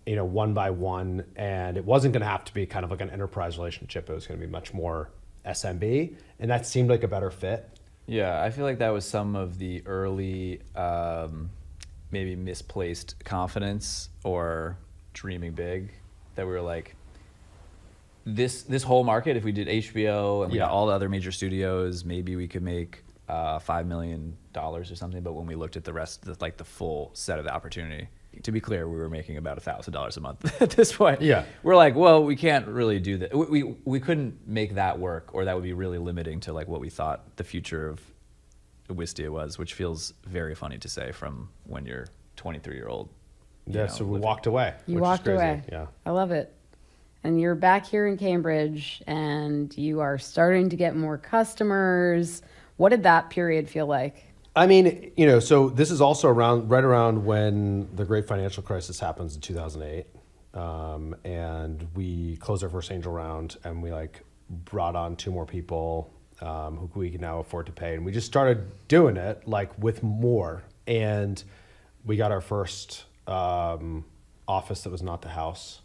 Speaker 3: one by one, and it wasn't going to have to be kind of like an enterprise relationship. It was going to be much more SMB, and that seemed like a better fit.
Speaker 2: Yeah, I feel like that was some of the early, maybe misplaced confidence or dreaming big, that we were like, this whole market, if we did HBO and we got all the other major studios, maybe we could make $5 million or something. But when we looked at the rest, like the full set of the opportunity, to be clear, we were making about $1,000 a month at this point.
Speaker 3: Yeah.
Speaker 2: We're like, well, we can't really do that. We couldn't make that work, or that would be really limiting to like what we thought the future of Wistia was, which feels very funny to say from when you're 23-year-old.
Speaker 3: Yeah, so we walked away.
Speaker 1: You
Speaker 3: which is
Speaker 1: walked
Speaker 3: crazy.
Speaker 1: away.
Speaker 3: Yeah.
Speaker 1: I love it. And you're back here in Cambridge, and you are starting to get more customers. What did that period feel like?
Speaker 3: I mean, so this is also right around when the great financial crisis happens in 2008. And we closed our first angel round, and we like brought on 2 more people who we can now afford to pay. And we just started doing it like with more. And we got our first office that was not the house.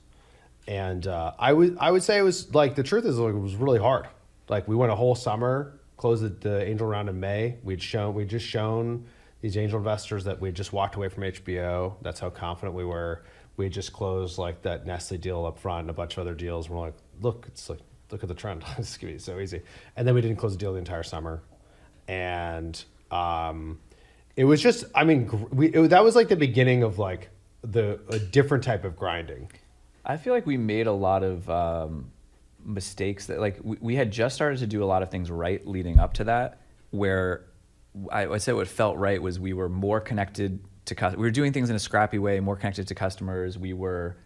Speaker 3: And I would say it was like, the truth is, like, it was really hard. Like, we went a whole summer, closed the angel round in May. We'd just shown these angel investors that we just walked away from HBO. That's how confident we were. We just closed like that Nestle deal up front and a bunch of other deals. We're like, look at the trend. This could be so easy. And then we didn't close the deal the entire summer. And it was just, I mean, that was like the beginning of like a different type of grinding.
Speaker 2: I feel like we made a lot of mistakes that, like, we had just started to do a lot of things right leading up to that, where I would say what felt right was we were more connected to we were doing things in a scrappy way, more connected to customers. We were,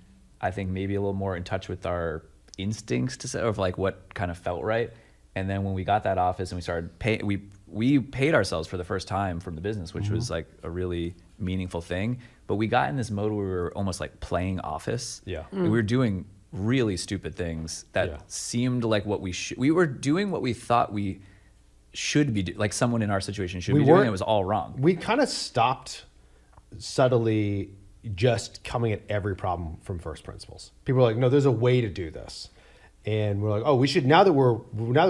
Speaker 2: I think, maybe a little more in touch with our instincts to say, of like what kind of felt right. And then when we got that office and we started paying, we paid ourselves for the first time from the business, which was like a really meaningful thing. But we got in this mode where we were almost like playing office.
Speaker 3: Yeah.
Speaker 2: We were doing really stupid things that seemed like what we were doing what we thought we should be like someone in our situation should be doing. It was all wrong.
Speaker 3: We kind of stopped subtly just coming at every problem from first principles. People are like, no, there's a way to do this. And we're like, oh, we should, now that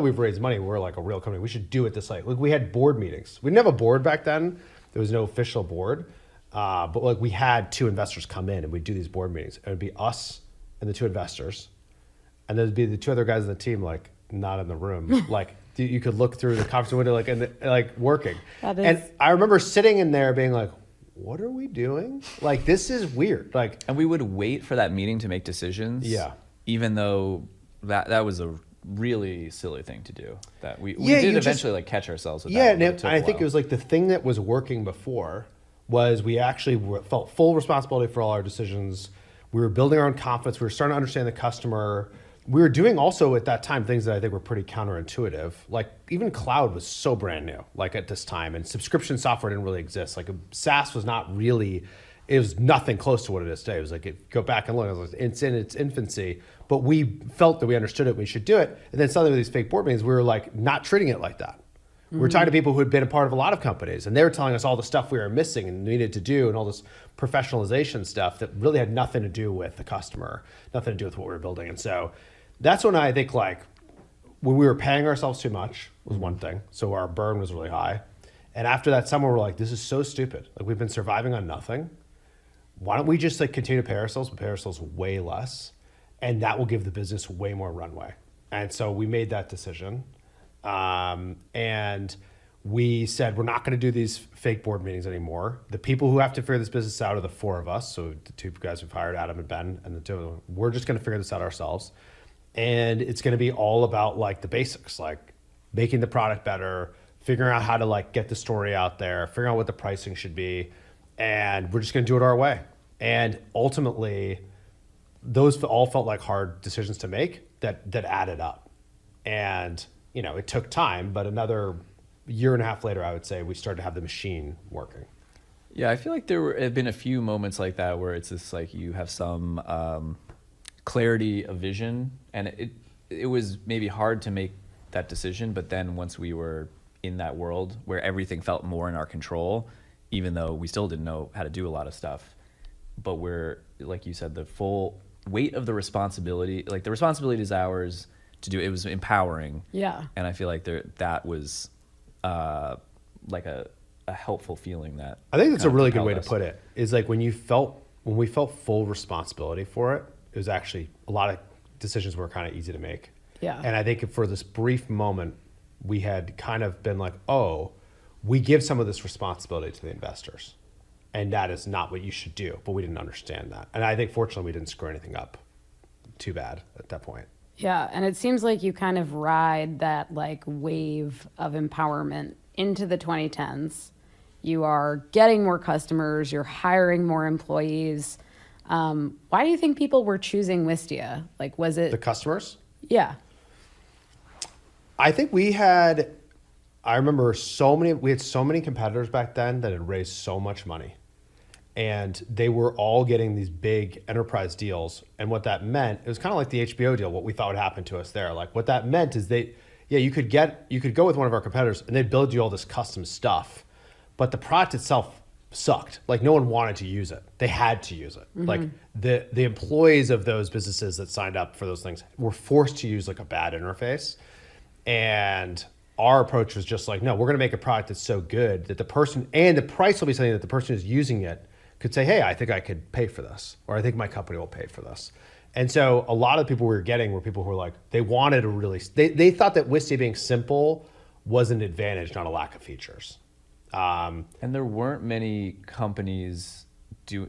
Speaker 3: we've raised money, we're like a real company, we should do it this way. Like we had board meetings. We didn't have a board back then. There was no official board. But like we had 2 investors come in and we'd do these board meetings. And it'd be us and the 2 investors. And there'd be the 2 other guys on the team, like not in the room. Like you could look through the conference window, like, and like working. And I remember sitting in there being like, what are we doing? Like, this is weird. Like,
Speaker 2: and we would wait for that meeting to make decisions.
Speaker 3: Yeah.
Speaker 2: Even though that was a really silly thing to do. That we did eventually like catch ourselves with that.
Speaker 3: Yeah, and I think it was like the thing that was working before was we actually felt full responsibility for all our decisions. We were building our own confidence. We were starting to understand the customer. We were doing also at that time things that I think were pretty counterintuitive. Like even cloud was so brand new, like at this time, and subscription software didn't really exist. Like SaaS was not really, it was nothing close to what it is today. It was like, go back and look, it's in its infancy, but we felt that we understood it, we should do it. And then suddenly with these fake board meetings, we were like not treating it like that. We were talking to people who had been a part of a lot of companies, and they were telling us all the stuff we were missing and needed to do, and all this professionalization stuff that really had nothing to do with the customer, nothing to do with what we were building. And so that's when I think like when we were paying ourselves too much was one thing. So our burn was really high. And after that summer, we're like, this is so stupid. Like we've been surviving on nothing. Why don't we just like continue to pay ourselves, but pay ourselves way less? And that will give the business way more runway. And so we made that decision. And we said, we're not going to do these fake board meetings anymore. The people who have to figure this business out are the 4 of us. So the 2 guys we've hired, Adam and Ben, and the 2 of them, we're just going to figure this out ourselves. And it's going to be all about like the basics, like making the product better, figuring out how to like get the story out there, figuring out what the pricing should be. And we're just going to do it our way. And ultimately, those all felt like hard decisions to make that added up. And, you know, it took time, but another year and a half later, I would say we started to have the machine working.
Speaker 2: Yeah, I feel like there have been a few moments like that where it's just like you have some clarity of vision, and it was maybe hard to make that decision, but then once we were in that world where everything felt more in our control, even though we still didn't know how to do a lot of stuff, but we're, like you said, the full weight of the responsibility, like the responsibility is ours to do. It was empowering. Yeah. And I feel like that was like a helpful feeling. That
Speaker 3: I think that's a really good way to put it, is like when we felt full responsibility for it, it was actually a lot of decisions were kind of easy to make. Yeah. And I think for this brief moment, we had kind of been like, oh, we give some of this responsibility to the investors, and that is not what you should do. But we didn't understand that. And I think fortunately we didn't screw anything up too bad at that point.
Speaker 1: Yeah. And it seems like you kind of ride that like wave of empowerment into the 2010s. You are getting more customers, you're hiring more employees. Why do you think people were choosing Wistia? Like, was it
Speaker 3: the customers?
Speaker 1: Yeah.
Speaker 3: I think I remember we had so many competitors back then that had raised so much money, and they were all getting these big enterprise deals. And what that meant, it was kind of like the HBO deal, what we thought would happen to us there. Like what that meant is you could go with one of our competitors and they'd build you all this custom stuff, but the product itself sucked. Like no one wanted to use it. They had to use it. Mm-hmm. Like the employees of those businesses that signed up for those things were forced to use like a bad interface. And our approach was just like, no, we're going to make a product that's so good that the person, and the price will be something that the person who's using it could say, hey, I think I could pay for this, or I think my company will pay for this. And so a lot of the people we were getting were people who were like, they wanted they thought that Wistia being simple was an advantage, not a lack of features.
Speaker 2: And there weren't many companies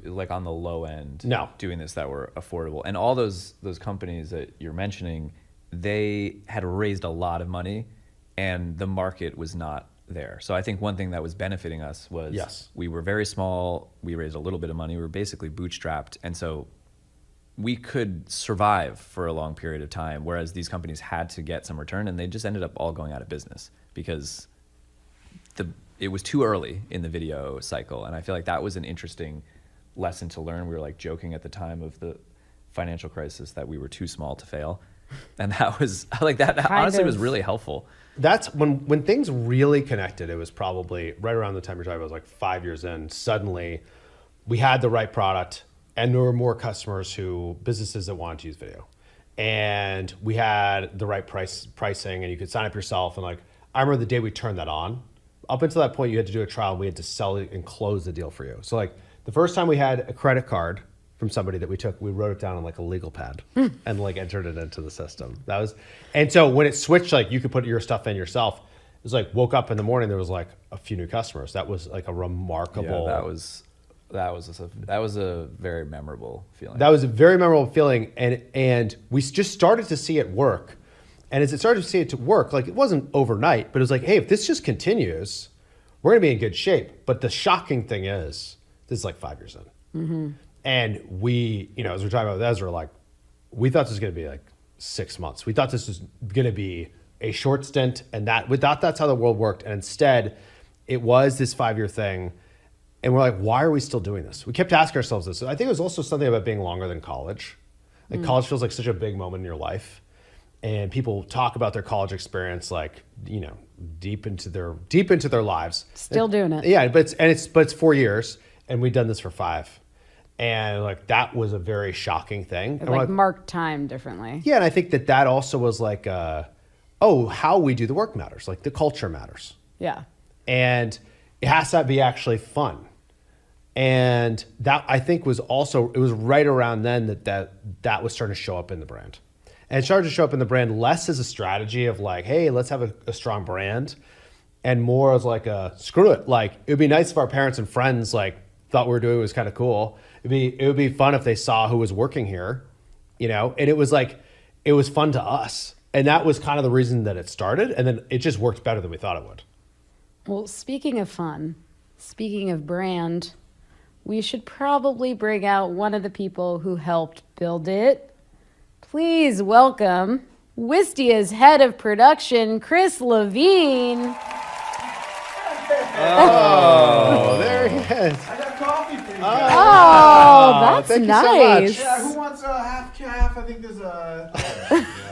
Speaker 2: like on the low end doing this that were affordable. And all those companies that you're mentioning, they had raised a lot of money and the market was not there. So I think one thing that was benefiting us was we were very small, we raised a little bit of money, we were basically bootstrapped, and so we could survive for a long period of time, whereas these companies had to get some return, and they just ended up all going out of business because it was too early in the video cycle. And I feel like that was an interesting lesson to learn. We were like joking at the time of the financial crisis that we were too small to fail. And that was like, that honestly was really helpful.
Speaker 3: That's when things really connected. It was probably right around the time you're talking about, it was like 5 years in. Suddenly we had the right product and there were more businesses that wanted to use video. and we had the right pricing, and you could sign up yourself. And like, I remember the day we turned that on. Up until that point, you had to do a trial, and we had to sell it and close the deal for you. So like, the first time we had a credit card from somebody that we took, we wrote it down on like a legal pad and like entered it into the system. And so when it switched, like you could put your stuff in yourself. It was like, woke up in the morning, there was like a few new customers. That was like a remarkable.
Speaker 2: Yeah, that was a very memorable feeling.
Speaker 3: That was a very memorable feeling, and we just started to see it work. And as it started to see it to work, like it wasn't overnight, but it was like, hey, if this just continues, we're gonna be in good shape. But the shocking thing is, this is like 5 years in. Mm-hmm. And we, as we're talking about with Ezra, like, we thought this was going to be like 6 months. We thought this was going to be a short stint, and we thought that's how the world worked. And instead, it was this 5-year thing. And we're like, why are we still doing this? We kept asking ourselves this. I think it was also something about being longer than college. Like college feels like such a big moment in your life. And people talk about their college experience, like, deep into their lives.
Speaker 1: Still doing it.
Speaker 3: Yeah, but it's 4 years, and we've done this for 5. And like, that was a very shocking thing.
Speaker 1: It like marked time differently.
Speaker 3: Yeah, and I think that also was like, how we do the work matters. Like the culture matters.
Speaker 1: Yeah.
Speaker 3: And it has to be actually fun. And that, I think, was also, it was right around then that was starting to show up in the brand. And it started to show up in the brand less as a strategy of like, hey, let's have a strong brand, and more as like screw it. Like, it would be nice if our parents and friends like thought we were doing was kind of cool. It would be fun if they saw who was working here, and it was like, it was fun to us. And that was kind of the reason that it started. And then it just worked better than we thought it would.
Speaker 1: Well, speaking of fun, speaking of brand, we should probably bring out one of the people who helped build it. Please welcome Wistia's head of production, Chris Levine.
Speaker 3: Oh, there he is.
Speaker 5: I got coffee for you guys.
Speaker 1: Oh, that's
Speaker 3: thank you so
Speaker 1: nice.
Speaker 3: much.
Speaker 5: Yeah, who wants a half calf? I think there's a.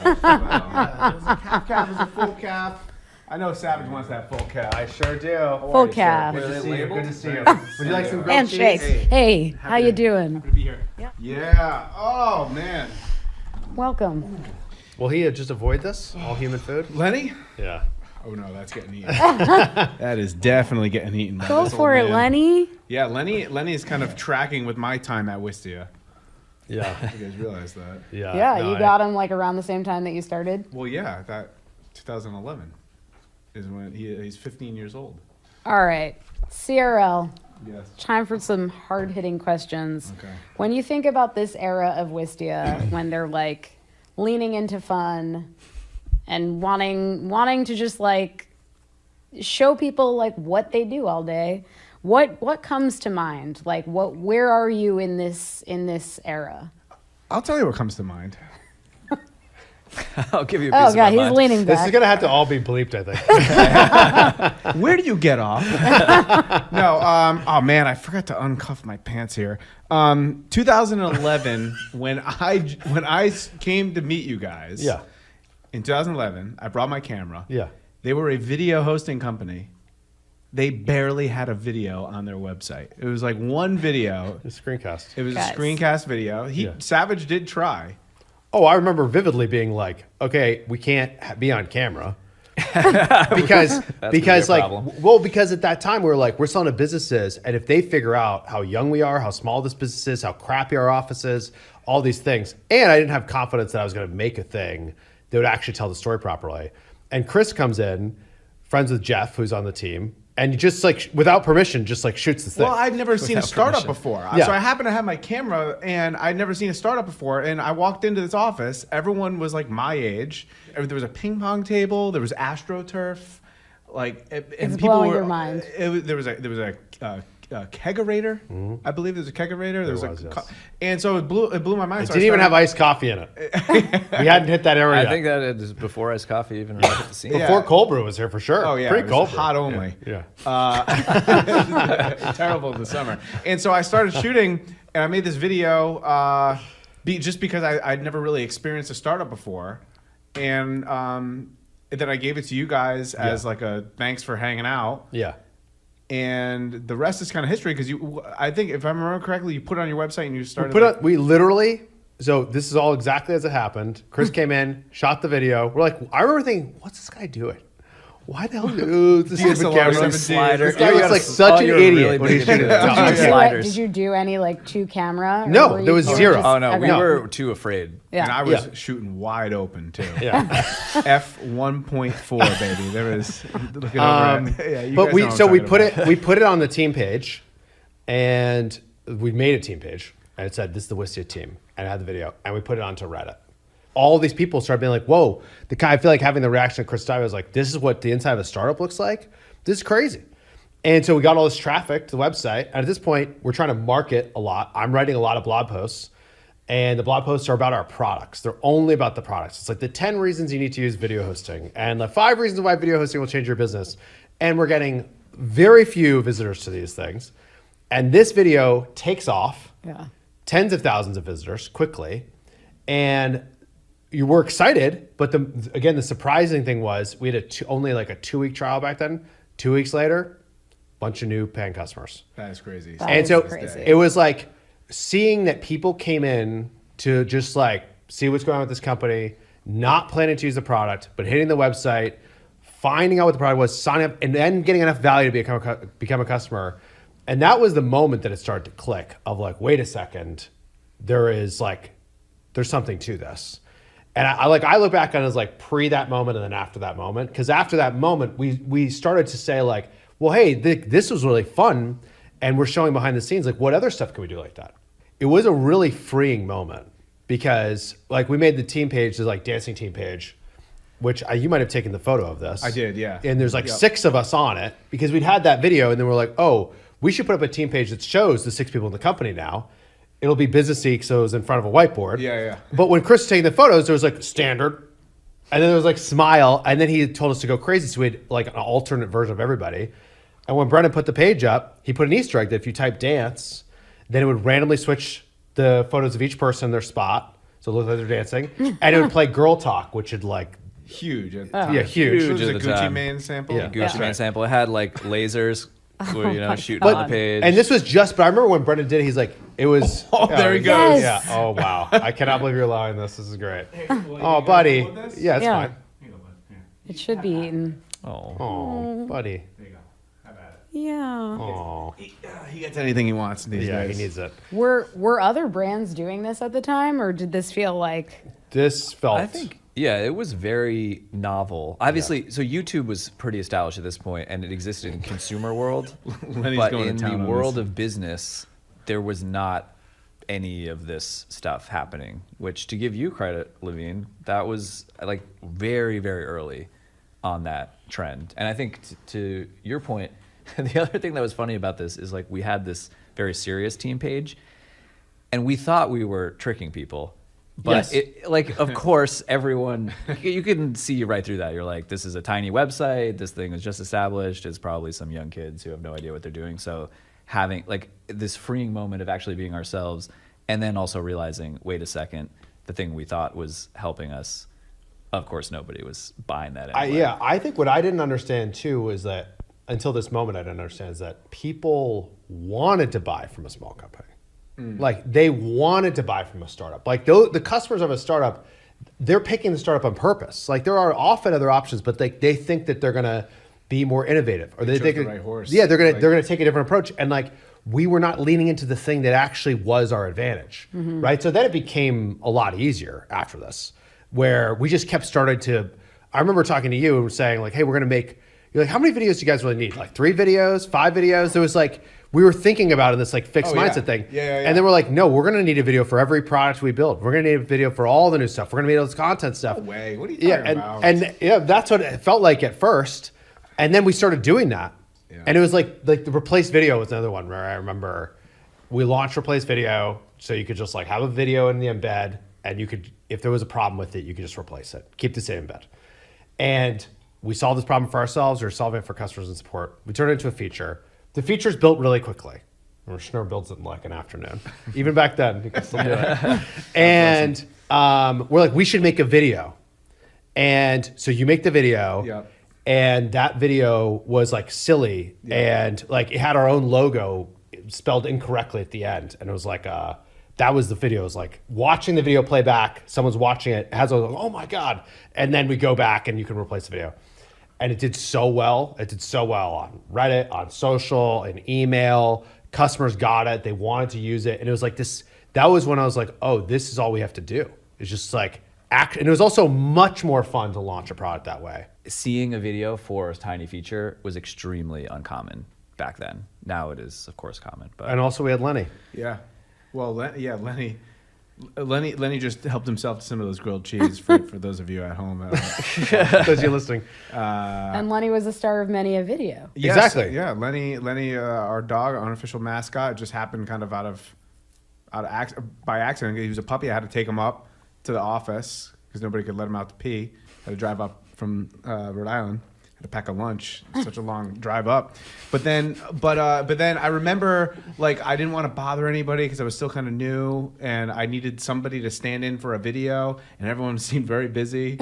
Speaker 5: There's a half calf. There's a full calf. I know Savage wants that full calf.
Speaker 3: I sure do.
Speaker 1: Full calf.
Speaker 3: Good to see you. Good to see you. Would you like some grilled
Speaker 1: Handshake.
Speaker 3: cheese?
Speaker 1: Hey, how you doing?
Speaker 5: Happy to be here. Yeah. Oh man.
Speaker 1: Welcome.
Speaker 3: Will he just avoid this? All human food?
Speaker 5: Lenny?
Speaker 3: Yeah.
Speaker 5: Oh no, that's getting eaten. That is definitely getting eaten. By
Speaker 1: Go
Speaker 5: this
Speaker 1: for
Speaker 5: old
Speaker 1: it,
Speaker 5: man.
Speaker 1: Lenny.
Speaker 5: Yeah, Lenny is kind of tracking with my time at Wistia.
Speaker 3: Yeah.
Speaker 5: You guys realize that?
Speaker 3: Yeah.
Speaker 1: Yeah,
Speaker 3: No,
Speaker 1: you got him like around the same time that you started.
Speaker 5: Well, yeah, that 2011 is when he's 15 years old.
Speaker 1: All right, CRL.
Speaker 5: Yes.
Speaker 1: Time for some hard-hitting questions.
Speaker 5: Okay.
Speaker 1: When you think about this era of Wistia, when they're like leaning into fun and wanting to just like show people like what they do all day, what comes to mind? Like, where are you in this era?
Speaker 5: I'll tell you what comes to mind.
Speaker 2: I'll give you a piece
Speaker 1: Oh
Speaker 2: of
Speaker 1: god,
Speaker 2: my
Speaker 1: he's
Speaker 2: mind.
Speaker 1: leaning
Speaker 3: This is
Speaker 1: back.
Speaker 3: going to have to all be bleeped, I think.
Speaker 5: Where do you get off? No, oh man, I forgot to uncuff my pants here. 2011, when I came to meet you guys.
Speaker 3: Yeah.
Speaker 5: In 2011, I brought my camera.
Speaker 3: Yeah.
Speaker 5: They were a video hosting company. They barely had a video on their website. It was like one video.
Speaker 3: A screencast.
Speaker 5: It was
Speaker 1: Guys.
Speaker 5: a screencast video.
Speaker 3: Yeah.
Speaker 5: Savage did try.
Speaker 3: Oh, I remember vividly being like, okay, we can't be on camera. because
Speaker 2: gonna be a
Speaker 3: like,
Speaker 2: problem.
Speaker 3: well, because at that time we were like, we're selling to businesses, and if they figure out how young we are, how small this business is, how crappy our office is, all these things, and I didn't have confidence that I was going to make a thing that would actually tell the story properly. And Chris comes in, friends with Jeff, who's on the team, and just like without permission, just like shoots the thing.
Speaker 5: Well, I'd never seen a
Speaker 2: Without
Speaker 5: startup
Speaker 2: permission.
Speaker 5: before.
Speaker 3: Yeah.
Speaker 5: So I happened to have my camera, and I'd never seen a startup before. And I walked into this office. Everyone was like my age. There was a ping pong table. There was AstroTurf. Like, and
Speaker 1: It's
Speaker 5: people
Speaker 1: blowing
Speaker 5: were.
Speaker 1: your mind.
Speaker 5: There was a kegerator. I believe there was a kegerator. There was
Speaker 3: was, yes.
Speaker 5: and so it blew my mind.
Speaker 3: It
Speaker 5: So
Speaker 3: didn't
Speaker 5: I
Speaker 3: even have
Speaker 5: started-
Speaker 3: iced coffee in it. We hadn't hit that area.
Speaker 2: I think that it is before iced coffee even arrived at the scene.
Speaker 5: Yeah.
Speaker 3: before cold brew was here for sure.
Speaker 5: Oh yeah,
Speaker 3: Pre
Speaker 5: it was
Speaker 3: cold brew.
Speaker 5: hot only.
Speaker 3: Yeah.
Speaker 5: Terrible in the summer. And so I started shooting, and I made this video just because I'd never really experienced a startup before, and then I gave it to you guys as like a thanks for hanging out.
Speaker 3: Yeah.
Speaker 5: And the rest is kind of history because I think if I remember correctly, you put it on your website and you started.
Speaker 3: We literally So this is all exactly as it happened. Chris came in, shot the video. We're like, I remember thinking, what's this guy doing? Why the hell? Ooh, this
Speaker 5: DSLR
Speaker 3: stupid camera.
Speaker 5: 17.
Speaker 2: Slider.
Speaker 3: This guy was like such an
Speaker 2: you're
Speaker 3: idiot
Speaker 2: really
Speaker 3: when he
Speaker 2: big
Speaker 3: shooting
Speaker 2: into
Speaker 3: it.
Speaker 2: it.
Speaker 1: Did you,
Speaker 2: Sliders.
Speaker 1: did you do any like 2 camera? or
Speaker 3: No,
Speaker 1: were
Speaker 3: there
Speaker 1: you-
Speaker 3: was
Speaker 1: you were
Speaker 3: zero.
Speaker 1: just-
Speaker 2: Oh no, we
Speaker 1: okay.
Speaker 2: were too afraid.
Speaker 1: Yeah.
Speaker 5: And I was
Speaker 3: Yeah.
Speaker 5: shooting wide open too.
Speaker 3: Yeah.
Speaker 5: F1.4, baby. There was looking over it. Yeah, you
Speaker 3: But
Speaker 5: guys
Speaker 3: we
Speaker 5: know what
Speaker 3: so
Speaker 5: I'm
Speaker 3: we
Speaker 5: talking
Speaker 3: put
Speaker 5: about.
Speaker 3: it we put it on the team page, and we made a team page, and it said this is the Wistia team, and it had the video, and we put it onto Reddit. All these people started being like, "Whoa!" I feel like having the reaction of Chris Dye was like, "This is what the inside of a startup looks like. This is crazy." And so we got all this traffic to the website, and at this point, we're trying to market a lot. I'm writing a lot of blog posts, and the blog posts are about our products. They're only about the products. It's like the 10 reasons you need to use video hosting, and the 5 reasons why video hosting will change your business. And we're getting very few visitors to these things. And this video takes off,
Speaker 1: Yeah.
Speaker 3: tens of thousands of visitors quickly, and you were excited. But the surprising thing was we had only like a 2-week trial back then. 2 weeks later, bunch of new paying customers.
Speaker 5: That is crazy.
Speaker 1: That
Speaker 3: And
Speaker 1: is
Speaker 3: so
Speaker 1: crazy.
Speaker 3: it was like seeing that people came in to just like see what's going on with this company, not planning to use the product, but hitting the website, finding out what the product was, signing up, and then getting enough value to become a customer. And that was the moment that it started to click of like, wait a second, there's something to this. And I look back on it as like pre that moment and then after that moment, because after that moment, we started to say like, well, hey, this was really fun, and we're showing behind the scenes like what other stuff can we do like that. It was a really freeing moment because like we made the team page, the like dancing team page, which you might have taken the photo of this.
Speaker 5: I did, yeah.
Speaker 3: And there's like
Speaker 5: Yep.
Speaker 3: 6 of us on it because we'd had that video, and then we're like, oh, we should put up a team page that shows the 6 people in the company now. It'll be businessy, so it was in front of a whiteboard.
Speaker 5: Yeah, yeah.
Speaker 3: But when Chris was taking the photos, there was like standard, and then there was like smile, and then he told us to go crazy, so we had like an alternate version of everybody. And when Brendan put the page up, he put an Easter egg that if you type dance, then it would randomly switch the photos of each person in their spot, so it looked like they're dancing, and it would play girl talk, which would like,
Speaker 5: Huge. At the
Speaker 1: Oh.
Speaker 5: time.
Speaker 3: yeah, huge.
Speaker 5: It was
Speaker 2: at
Speaker 5: a
Speaker 2: the
Speaker 5: Gucci
Speaker 2: time.
Speaker 5: Mane sample.
Speaker 3: Yeah.
Speaker 2: Gucci Mane sample. It had like lasers, where, you know, shooting
Speaker 1: God.
Speaker 2: on the page.
Speaker 3: And this was just, but I remember when Brendan did it, he's like, it was.
Speaker 5: Oh, there he
Speaker 1: goes.
Speaker 3: Yeah. Oh, wow. I cannot believe you're allowing this. This is great. Oh, buddy. Yeah, it's
Speaker 1: Yeah.
Speaker 3: fine.
Speaker 1: It should be eaten.
Speaker 2: oh,
Speaker 3: Oh, buddy.
Speaker 5: There you go. Have at it.
Speaker 1: Yeah.
Speaker 3: Oh,
Speaker 5: He gets anything he wants these
Speaker 3: yeah,
Speaker 5: days.
Speaker 3: he needs it.
Speaker 1: Were other brands doing this at the time, or did this feel like?
Speaker 3: This felt.
Speaker 2: I think, yeah, it was very novel. Obviously, so YouTube was pretty established at this point, and it existed in consumer world.
Speaker 5: Lenny's
Speaker 2: But
Speaker 5: going to
Speaker 2: in the
Speaker 5: town on
Speaker 2: world
Speaker 5: this.
Speaker 2: of business, there was not any of this stuff happening. Which, to give you credit, Levine, that was like very, very early on that trend. And I think to your point, the other thing that was funny about this is like we had this very serious team page, and we thought we were tricking people. But
Speaker 3: Yes.
Speaker 2: it, like, of course, everyone, you can see right through that. You're like, this is a tiny website. This thing is just established. It's probably some young kids who have no idea what they're doing. So having like this freeing moment of actually being ourselves, and then also realizing, wait a second, the thing we thought was helping us, of course, nobody was buying that anyway.
Speaker 3: Yeah, I think what I didn't understand too was that until this moment, I didn't understand is that people wanted to buy from a small company. Like they wanted to buy from a startup. Like the customers of a startup, they're picking the startup on purpose. Like there are often other options, but they think that they're gonna be more innovative, or they
Speaker 5: chose
Speaker 3: think
Speaker 5: the right horse.
Speaker 3: Yeah, they're
Speaker 5: Like-
Speaker 3: gonna take a different approach. And like we were not leaning into the thing that actually was our advantage, right? So then it became a lot easier after this, where we just kept starting to. I remember talking to you and saying like, "Hey, we're gonna make." You're like, "How many videos do you guys really need? Like 3 videos, 5 videos?" There was like we were thinking about it, this like fixed
Speaker 5: Oh, yeah.
Speaker 3: mindset thing.
Speaker 5: Yeah.
Speaker 3: And then we're like, no, we're gonna need a video for every product we build. We're gonna need a video for all the new stuff. We're gonna need all this content stuff.
Speaker 5: No way. What are you talking about?
Speaker 3: And yeah, that's what it felt like at first. And then we started doing that.
Speaker 5: Yeah.
Speaker 3: And it was like the replace video was another one where I remember we launched replace video, so you could just like have a video in the embed, and you could, if there was a problem with it, you could just replace it, keep the same embed. And we solved this problem for ourselves, or solving it for customers and support. We turned it into a feature. The feature's built really quickly. Schnorr builds it in like an afternoon. Even back then, you could still do it. And we're like, we should make a video. And so you make the video.
Speaker 5: Yep.
Speaker 3: And that video was like silly. And like it had our own logo spelled incorrectly at the end. And it was like that was the video. It was like watching the video play back. Someone's watching it, has a, oh my God. And then we go back and you can replace the video. And it did so well. It did so well on Reddit, on social, in email. Customers got it. They wanted to use it. And it was like this, that was when I was like, oh, this is all we have to do. It's just like act. And it was also much more fun to launch a product that way.
Speaker 2: Seeing a video for a tiny feature was extremely uncommon back then. Now it is, of course, common. But
Speaker 3: And also we had Lenny.
Speaker 5: Yeah. Well, Lenny just helped himself to some of those grilled cheese for those of you at home.
Speaker 3: Those you listening.
Speaker 1: And Lenny was the star of many a video.
Speaker 5: Yes,
Speaker 3: Exactly.
Speaker 5: Yeah, Lenny, our dog, our unofficial mascot, just happened kind of by accident. He was a puppy. I had to take him up to the office because nobody could let him out to pee. Had to drive up from Rhode Island. Had to pack a lunch. Such a long drive up. But then I remember like I didn't want to bother anybody because I was still kind of new and I needed somebody to stand in for a video and everyone seemed very busy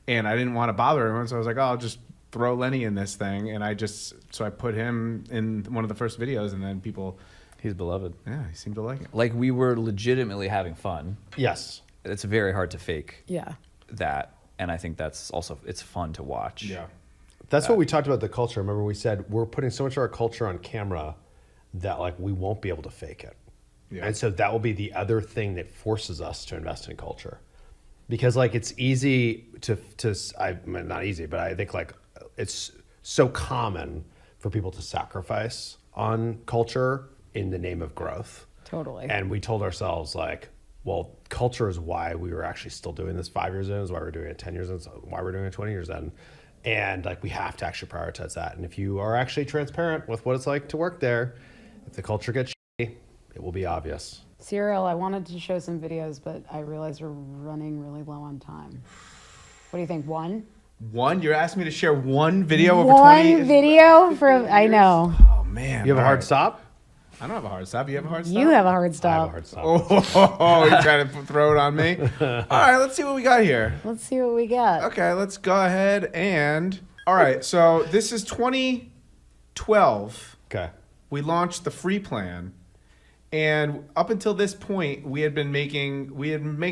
Speaker 5: and I didn't want to bother everyone, so I was like, oh, I'll just throw Lenny in this thing, and I put him in one of the first videos, and then people.
Speaker 2: he's beloved.
Speaker 5: Yeah, he seemed to like it.
Speaker 2: Like we were legitimately having fun.
Speaker 3: Yes.
Speaker 2: It's very hard to fake
Speaker 1: Yeah.
Speaker 2: that. And I think that's also, it's fun to watch.
Speaker 5: Yeah.
Speaker 3: That's what we talked about the culture. Remember we said we're putting so much of our culture on camera that like we won't be able to fake it.
Speaker 5: Yeah.
Speaker 3: And so that will be the other thing that forces us to invest in culture. Because like it's easy I mean, not easy, but I think like it's so common for people to sacrifice on culture in the name of growth.
Speaker 1: Totally.
Speaker 3: And we told ourselves like, well, culture is why we were actually still doing this 5 years in, is why we're doing it 10 years in, is why we're doing it 20 years in. And like we have to actually prioritize that. And if you are actually transparent with what it's like to work there, if the culture gets shitty, it will be obvious.
Speaker 1: Cyril, I wanted to show some videos, but I realize we're running really low on time. What do you think? One?
Speaker 5: You're asking me to share one video over
Speaker 1: One
Speaker 5: 20
Speaker 1: video from, I know.
Speaker 5: Oh man.
Speaker 3: You have a
Speaker 5: all
Speaker 3: hard
Speaker 5: right.
Speaker 3: stop?
Speaker 5: I don't have a hard stop. You have a hard stop?
Speaker 1: You have a hard
Speaker 3: I have
Speaker 1: stop.
Speaker 3: a hard stop.
Speaker 5: Oh, you're trying to throw it on me? All right, let's see what we got here.
Speaker 1: Let's see what we got.
Speaker 5: Okay, let's go ahead and... All right, so this is 2012.
Speaker 3: Okay.
Speaker 5: We launched the free plan. And up until this point, we had been making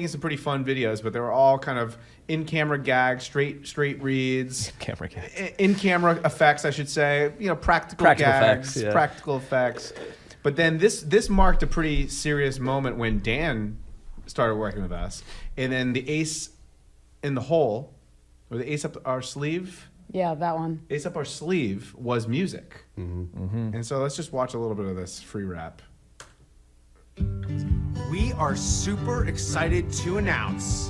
Speaker 5: some pretty fun videos, but they were all kind of in-camera gags, straight reads,
Speaker 2: Camera gags.
Speaker 5: in-camera effects, I should say. You know, practical
Speaker 2: Effects,
Speaker 5: gags,
Speaker 2: yeah.
Speaker 5: practical effects. But then this marked a pretty serious moment when Dan started working with us, and then the ace in the hole, or the ace up our sleeve.
Speaker 1: Yeah, that one.
Speaker 5: Ace up our sleeve was music. And so let's just watch a little bit of this free rap.
Speaker 6: We are super excited to announce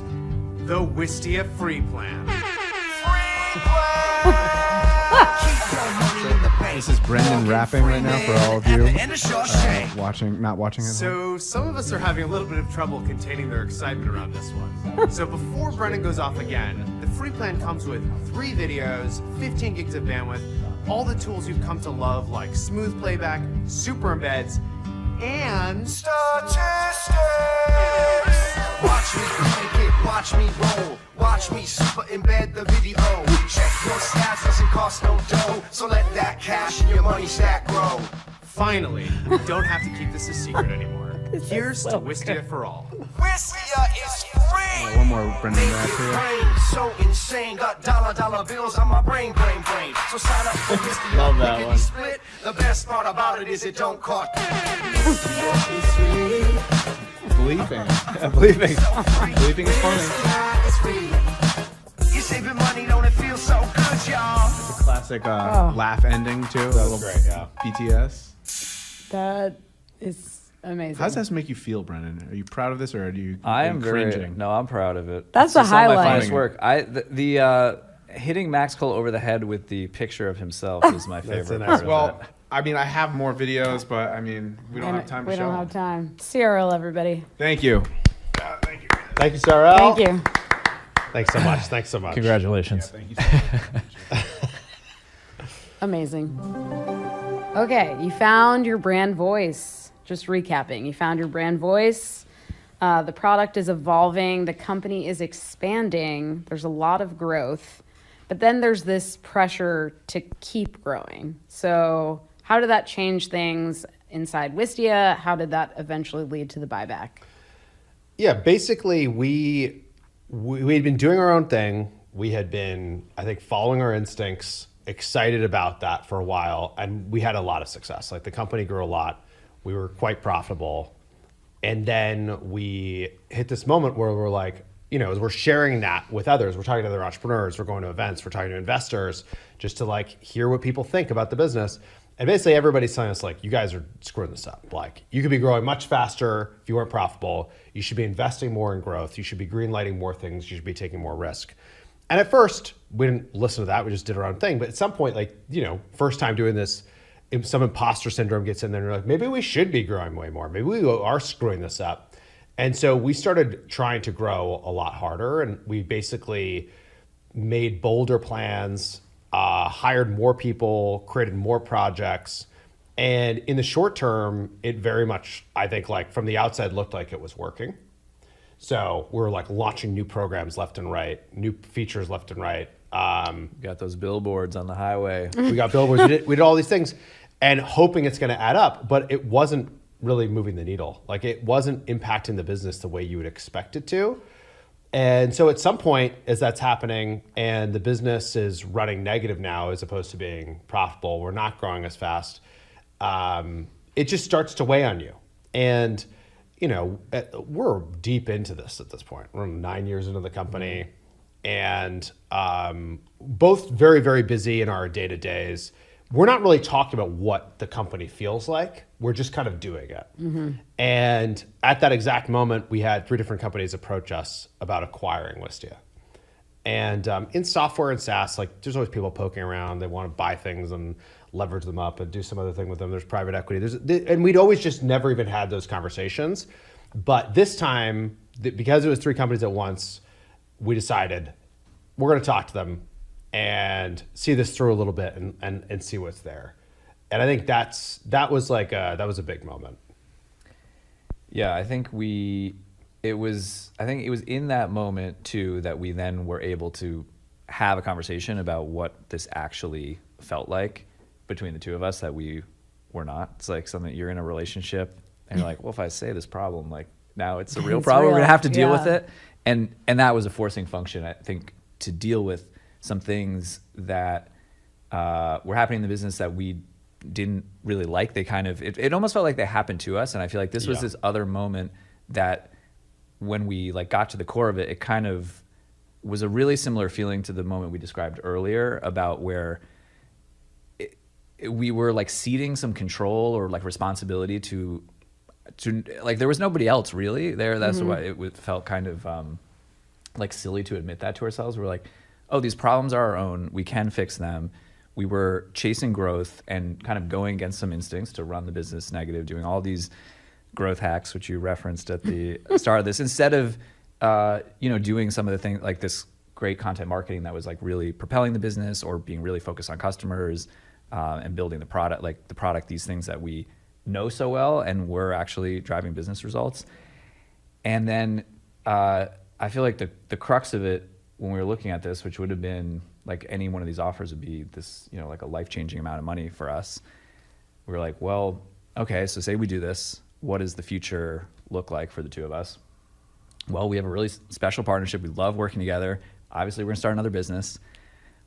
Speaker 6: the Wistia Free Plan.
Speaker 5: This is Brendan rapping right now for all of you not watching it.
Speaker 6: So some of us are having a little bit of trouble containing their excitement around this one. So before Brendan goes off again, the free plan comes with 3 videos, 15 gigs of bandwidth, all the tools you've come to love like smooth playback, super embeds, and statistics.
Speaker 7: Watch me crank it, watch me roll, watch me super embed the video. Check your stats, doesn't cost no dough, so let that cash in your money stack grow.
Speaker 6: Finally, we don't have to keep this a secret anymore. Here's to Wistia for all.
Speaker 7: Wistia is free.
Speaker 5: One more Brendan rap
Speaker 7: Make it
Speaker 5: here.
Speaker 7: rain, so insane, got dollar bills on my brain. So sign up for Wistia.
Speaker 2: Love that
Speaker 7: Lickety
Speaker 2: one.
Speaker 7: Split. The best part about it is it don't cost.
Speaker 5: Bleeping. Bleeping is funny.
Speaker 7: It's free. You're saving money, don't it feel so good, y'all?
Speaker 5: Classic laugh ending too.
Speaker 3: That was great, yeah.
Speaker 5: BTS.
Speaker 1: That is amazing.
Speaker 5: How does this make you feel, Brendan? Are you proud of this, or are you
Speaker 2: I am
Speaker 5: cringing?
Speaker 2: No, I'm proud of it.
Speaker 1: That's
Speaker 2: It's
Speaker 1: a
Speaker 2: some of my
Speaker 1: highlight.
Speaker 2: finest work. The hitting Max Cole over the head with the picture of himself is my favorite.
Speaker 3: a nice
Speaker 2: part of
Speaker 5: Well,
Speaker 2: it.
Speaker 5: I mean, I have more videos, but I mean, we don't have time to
Speaker 1: We
Speaker 5: show
Speaker 1: don't
Speaker 5: them.
Speaker 1: have time. Cyril, everybody.
Speaker 5: Thank you.
Speaker 3: Thank you, Sarah.
Speaker 1: Thank you.
Speaker 3: Thanks so much. Thanks so much.
Speaker 2: Congratulations.
Speaker 5: Thank you.
Speaker 1: Amazing. Okay, you found your brand voice. Just recapping, you found your brand voice. The product is evolving. The company is expanding. There's a lot of growth. But then there's this pressure to keep growing. So how did that change things inside Wistia? How did that eventually lead to the buyback?
Speaker 3: Yeah, basically we had been doing our own thing. We had been, I think, following our instincts, excited about that for a while, and we had a lot of success. Like the company grew a lot. We were quite profitable. And then we hit this moment where we're like, as we're sharing that with others, we're talking to other entrepreneurs, we're going to events, we're talking to investors, just to like hear what people think about the business. And basically everybody's telling us like, you guys are screwing this up. Like you could be growing much faster if you weren't profitable. You should be investing more in growth. You should be greenlighting more things. You should be taking more risk. And at first we didn't listen to that. We just did our own thing. But at some point, like, first time doing this, some imposter syndrome gets in there and you're like, maybe we should be growing way more. Maybe we are screwing this up. And so we started trying to grow a lot harder, and we basically made bolder plans, hired more people, created more projects. And in the short term, it very much, I think, like from the outside looked like it was working. So we're like launching new programs left and right, new features left and right.
Speaker 2: Got those billboards on the highway.
Speaker 3: We got billboards, we did all these things and hoping it's going to add up, but it wasn't really moving the needle. Like it wasn't impacting the business the way you would expect it to. And so at some point, as that's happening and the business is running negative now as opposed to being profitable, we're not growing as fast, it just starts to weigh on you. And, we're deep into this at this point. We're 9 years into the company and both very, very busy in our day-to-days. We're not really talking about what the company feels like. We're just kind of doing it. Mm-hmm. And at that exact moment, we had 3 different companies approach us about acquiring Wistia. And in software and SaaS, like there's always people poking around. They want to buy things and leverage them up and do some other thing with them. There's private equity. And we'd always just never even had those conversations. But this time, because it was 3 companies at once, we decided we're going to talk to them and see this through a little bit and see what's there. And I think that was a big moment.
Speaker 2: Yeah, I think it was in that moment too that we then were able to have a conversation about what this actually felt like between the two of us that we were not. It's like something, you're in a relationship and you're like, well, if I say this problem, like now it's a real problem. We're gonna have to deal with it. And that was a forcing function, I think, to deal with some things that were happening in the business that we didn't really like. They kind of, it almost felt like they happened to us. And I feel like this was this other moment that when we like got to the core of it, it kind of was a really similar feeling to the moment we described earlier about where we were like ceding some control or like responsibility to like, there was nobody else really there. That's why it felt kind of like silly to admit that to ourselves. We're like, oh, these problems are our own. We can fix them. We were chasing growth and kind of going against some instincts to run the business negative, doing all these growth hacks, which you referenced at the start of this, instead of, doing some of the things like this great content marketing that was like really propelling the business or being really focused on customers and building the product, these things that we know so well and we're actually driving business results. And then I feel like the crux of it when we were looking at this, which would have been like any one of these offers would be this, like a life-changing amount of money for us. We were like, well, okay, so say we do this, what does the future look like for the two of us? Well, we have a really special partnership. We love working together. Obviously, we're gonna start another business.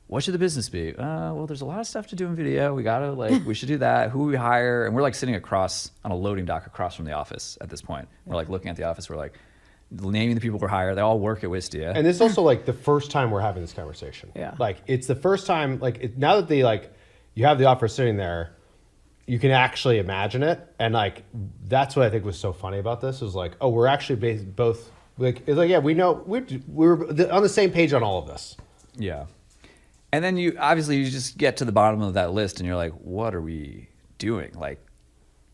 Speaker 2: What should the business be? Well, there's a lot of stuff to do in video. We should do that. Who we hire? And we're like sitting across on a loading dock across from the office at this point. We're like looking at the office. We're like naming the people we're hiring. They all work at Wistia.
Speaker 3: And it's also like the first time we're having this conversation. Yeah. Like it's the first time, now that you have the offer sitting there, you can actually imagine it. And like, that's what I think was so funny about this is like, oh, we're actually both like, it's like, yeah, we know we're on the same page on all of this.
Speaker 2: Yeah. And then you just get to the bottom of that list and you're like, what are we doing? Like,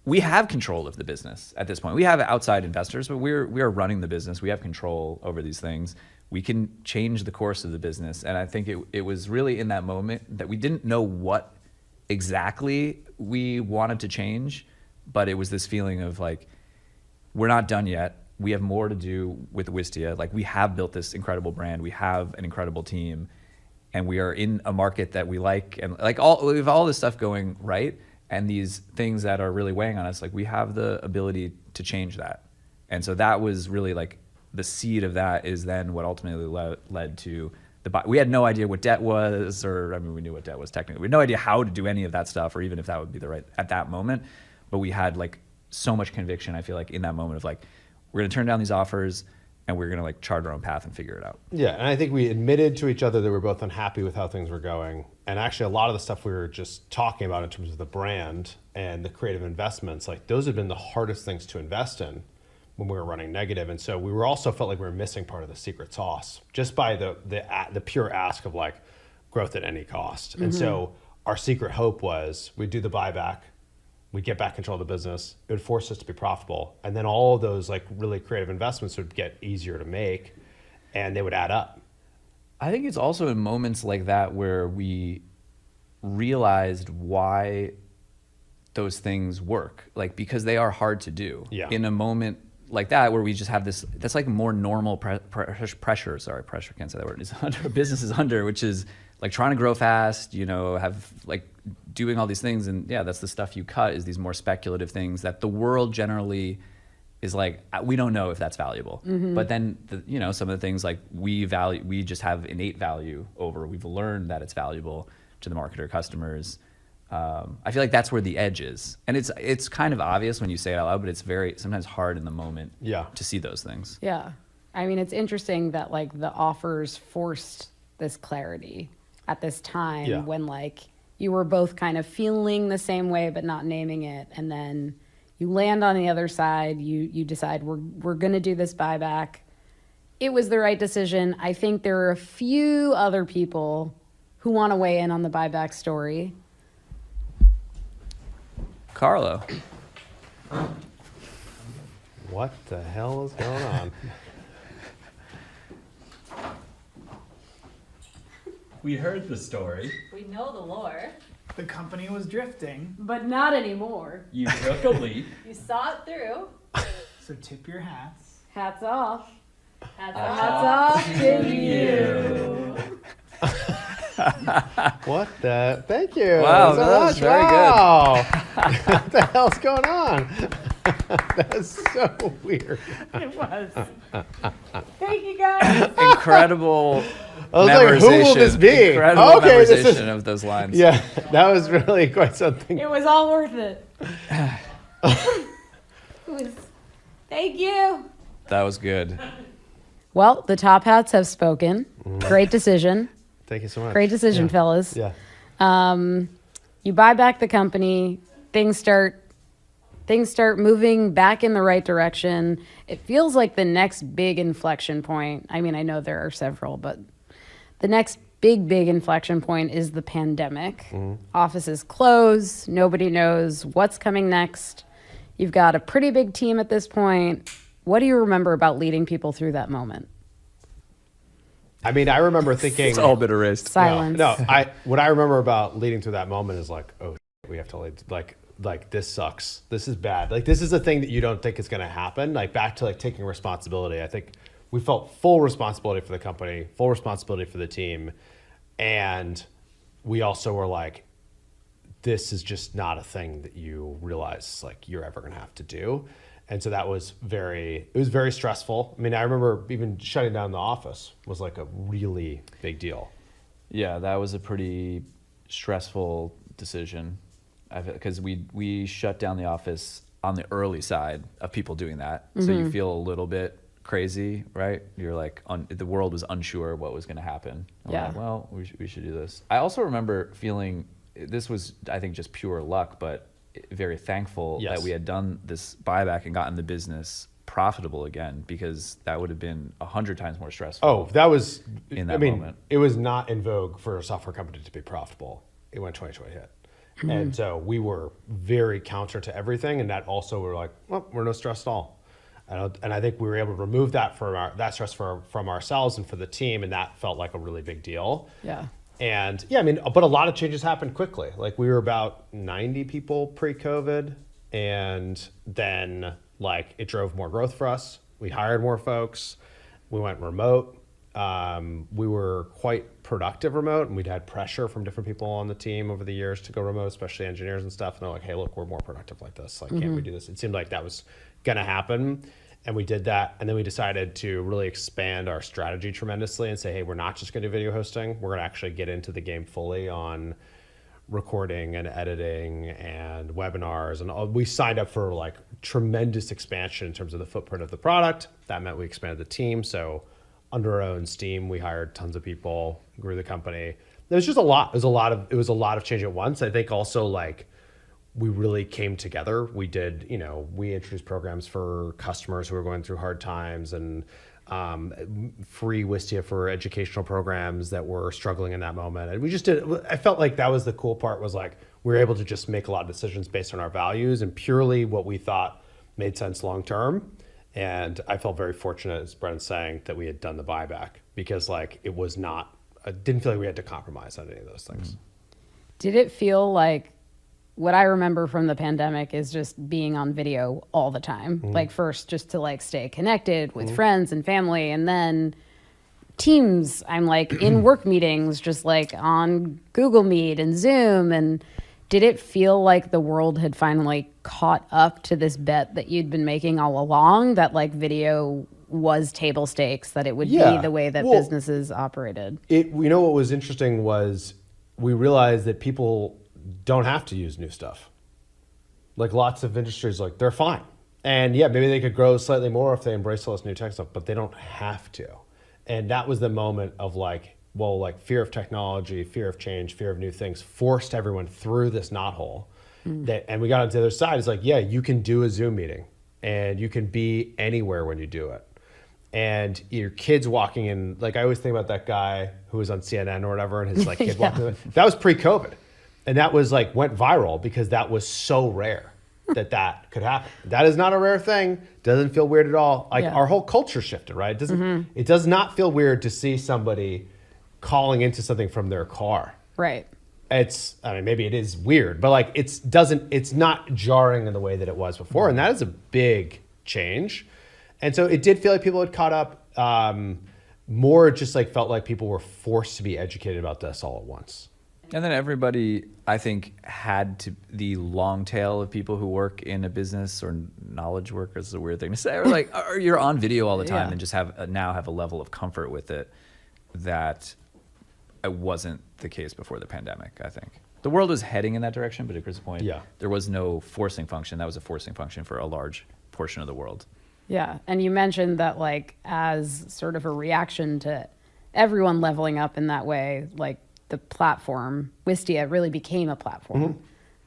Speaker 2: we have control of the business at this point. We have outside investors, but we are running the business. We have control over these things. We can change the course of the business. And I think it was really in that moment that we didn't know what exactly we wanted to change, but it was this feeling of like, we're not done yet. We have more to do with Wistia. Like, we have built this incredible brand. We have an incredible team, and we are in a market that we like, and like we have all this stuff going right. And these things that are really weighing on us, like we have the ability to change that. And so that was really like the seed of that is then what ultimately led to we had no idea what debt was, or I mean, we knew what debt was technically. We had no idea how to do any of that stuff, or even if that would be the right at that moment. But we had like so much conviction, I feel like, in that moment of like, we're going to turn down these offers and we're going to like chart our own path and figure it out.
Speaker 3: Yeah, and I think we admitted to each other that we were both unhappy with how things were going. And actually, a lot of the stuff we were just talking about in terms of the brand and the creative investments, like those have been the hardest things to invest in when we were running negative. And so we were also felt like we were missing part of the secret sauce just by the pure ask of like growth at any cost. And so our secret hope was we'd do the buyback, we'd get back control of the business, it would force us to be profitable. And then all of those like really creative investments would get easier to make and they would add up.
Speaker 2: I think it's also in moments like that where we realized why those things work, like because they are hard to do.
Speaker 3: Yeah.
Speaker 2: In a moment like that where we just have this, that's like more normal pressure, can't say that word, is under, business is under, which is like trying to grow fast, you know, have like doing all these things. And yeah, that's the stuff you cut, is these more speculative things that the world generally is like, we don't know if that's valuable. But then, you know, some of the things like we just have innate value over, we've learned that it's valuable to the market or customers. I feel like that's where the edge is. And it's kind of obvious when you say it out loud, but it's very sometimes hard in the moment to see those things.
Speaker 1: Yeah. I mean, it's interesting that like the offers forced this clarity at this time when like you were both kind of feeling the same way but not naming it, and then you land on the other side, you decide we're going to do this buyback. It was the right decision. I think there are a few other people who want to weigh in on the buyback story.
Speaker 2: Carlo.
Speaker 3: What the hell is going on?
Speaker 8: We heard the story.
Speaker 1: We know the lore,
Speaker 4: The company was drifting,
Speaker 1: but not anymore.
Speaker 8: You took a leap.
Speaker 1: You saw it through.
Speaker 4: so tip your hats.
Speaker 1: Hats off. Hats off to you.
Speaker 3: What the? Thank you.
Speaker 2: Wow,
Speaker 3: so
Speaker 2: that was
Speaker 3: much.
Speaker 2: very
Speaker 3: Wow. What the hell's going on? That is so weird.
Speaker 1: It was. Thank you guys.
Speaker 2: Incredible.
Speaker 3: I was like, who will this be?
Speaker 2: Incredible
Speaker 3: Okay, this is.
Speaker 2: memorization of those lines.
Speaker 3: Yeah, that was really quite something.
Speaker 1: It was all worth it. It was. Thank you.
Speaker 2: That was good.
Speaker 1: Well, the top hats have spoken. Great decision.
Speaker 3: Thank you so much.
Speaker 1: Great decision, fellas.
Speaker 3: Yeah.
Speaker 1: You buy back the company. Things start moving back in the right direction. It feels like the next big inflection point. I mean, I know there are several, but the next big inflection point is the pandemic. Offices close. Nobody knows what's coming next. You've got a pretty big team at this point. What do you remember about leading people through that moment?
Speaker 3: I mean, I remember thinking.
Speaker 2: It's all been erased.
Speaker 1: Silence.
Speaker 3: No, what I remember about leading through that moment is like, oh, we have to lead. Like this sucks. This is bad. Like this is a thing that you don't think is going to happen. Like back to like taking responsibility. I think we felt full responsibility for the company, full responsibility for the team, and we also were like, this is just not a thing that you realize like you're ever going to have to do. And so that was very stressful. I mean, I remember even shutting down the office was like a really big deal.
Speaker 2: Yeah, that was a pretty stressful decision, because we shut down the office on the early side of people doing that. So you feel a little bit crazy, right? You're like, the world was unsure what was going to happen. And we're like, well, we should do this. I also remember feeling, this was, I think, just pure luck, but very thankful that we had done this buyback and gotten the business profitable again, because that would have been 100 times more stressful.
Speaker 3: Oh, that was
Speaker 2: in that moment.
Speaker 3: It was not in vogue for a software company to be profitable when 2020 hit. And so we were very counter to everything, and that also we were like, well, we're no stress at all. And I think we were able to remove that that stress from ourselves and for the team, and that felt like a really big deal.
Speaker 1: Yeah.
Speaker 3: And yeah, I mean, but a lot of changes happened quickly. Like we were about 90 people pre-COVID, and then like it drove more growth for us. We hired more folks. We went remote. We were quite productive remote, and we'd had pressure from different people on the team over the years to go remote, especially engineers and stuff. And they're like, hey, look, we're more productive like this. Like, can't we do this? It seemed like that was going to happen. And we did that. And then we decided to really expand our strategy tremendously and say, hey, we're not just going to do video hosting. We're going to actually get into the game fully on recording and editing and webinars. And all. We signed up for like tremendous expansion in terms of the footprint of the product. That meant we expanded the team. So under our own steam, we hired tons of people, grew the company. It was just a lot. It was a lot of change at once. I think also like we really came together. We did, we introduced programs for customers who were going through hard times and free Wistia for educational programs that were struggling in that moment. And we just did, I felt like that was the cool part, was like, we were able to just make a lot of decisions based on our values and purely what we thought made sense long-term. And I felt very fortunate, as Brendan's saying, that we had done the buyback, because like it was not, I didn't feel like we had to compromise on any of those things.
Speaker 1: Did it feel like, what I remember from the pandemic is just being on video all the time. Like first just to like stay connected with friends and family, and then Teams, I'm like in work meetings, just like on Google Meet and Zoom. And did it feel like the world had finally caught up to this bet that you'd been making all along, that like video was table stakes, that it would be the way that businesses operated? What
Speaker 3: was interesting was we realized that people don't have to use new stuff. Like lots of industries, like they're fine. And yeah, maybe they could grow slightly more if they embrace all this new tech stuff, but they don't have to. And that was the moment of like, well, like fear of technology, fear of change, fear of new things forced everyone through this knothole. And we got on the other side. It's like, yeah, you can do a Zoom meeting and you can be anywhere when you do it. And your kid's walking in, like I always think about that guy who was on CNN or whatever, and his like kid walking in. That was pre-COVID. And that was like, went viral because that was so rare that could happen. That is not a rare thing. Doesn't feel weird at all. Like our whole culture shifted, right? It does not feel weird to see somebody calling into something from their car.
Speaker 1: Right.
Speaker 3: Maybe it is weird, but like it's not jarring in the way that it was before. And that is a big change. And so it did feel like people had caught up. More it just like felt like people were forced to be educated about this all at once.
Speaker 2: And then everybody, I think, had to, the long tail of people who work in a business, or knowledge workers is a weird thing to say, or like, or you're on video all the time and just have a level of comfort with it that it wasn't the case before the pandemic, I think. The world was heading in that direction, but at Chris's point, there was no forcing function. That was a forcing function for a large portion of the world.
Speaker 1: Yeah, and you mentioned that like as sort of a reaction to everyone leveling up in that way, like the platform, Wistia really became a platform.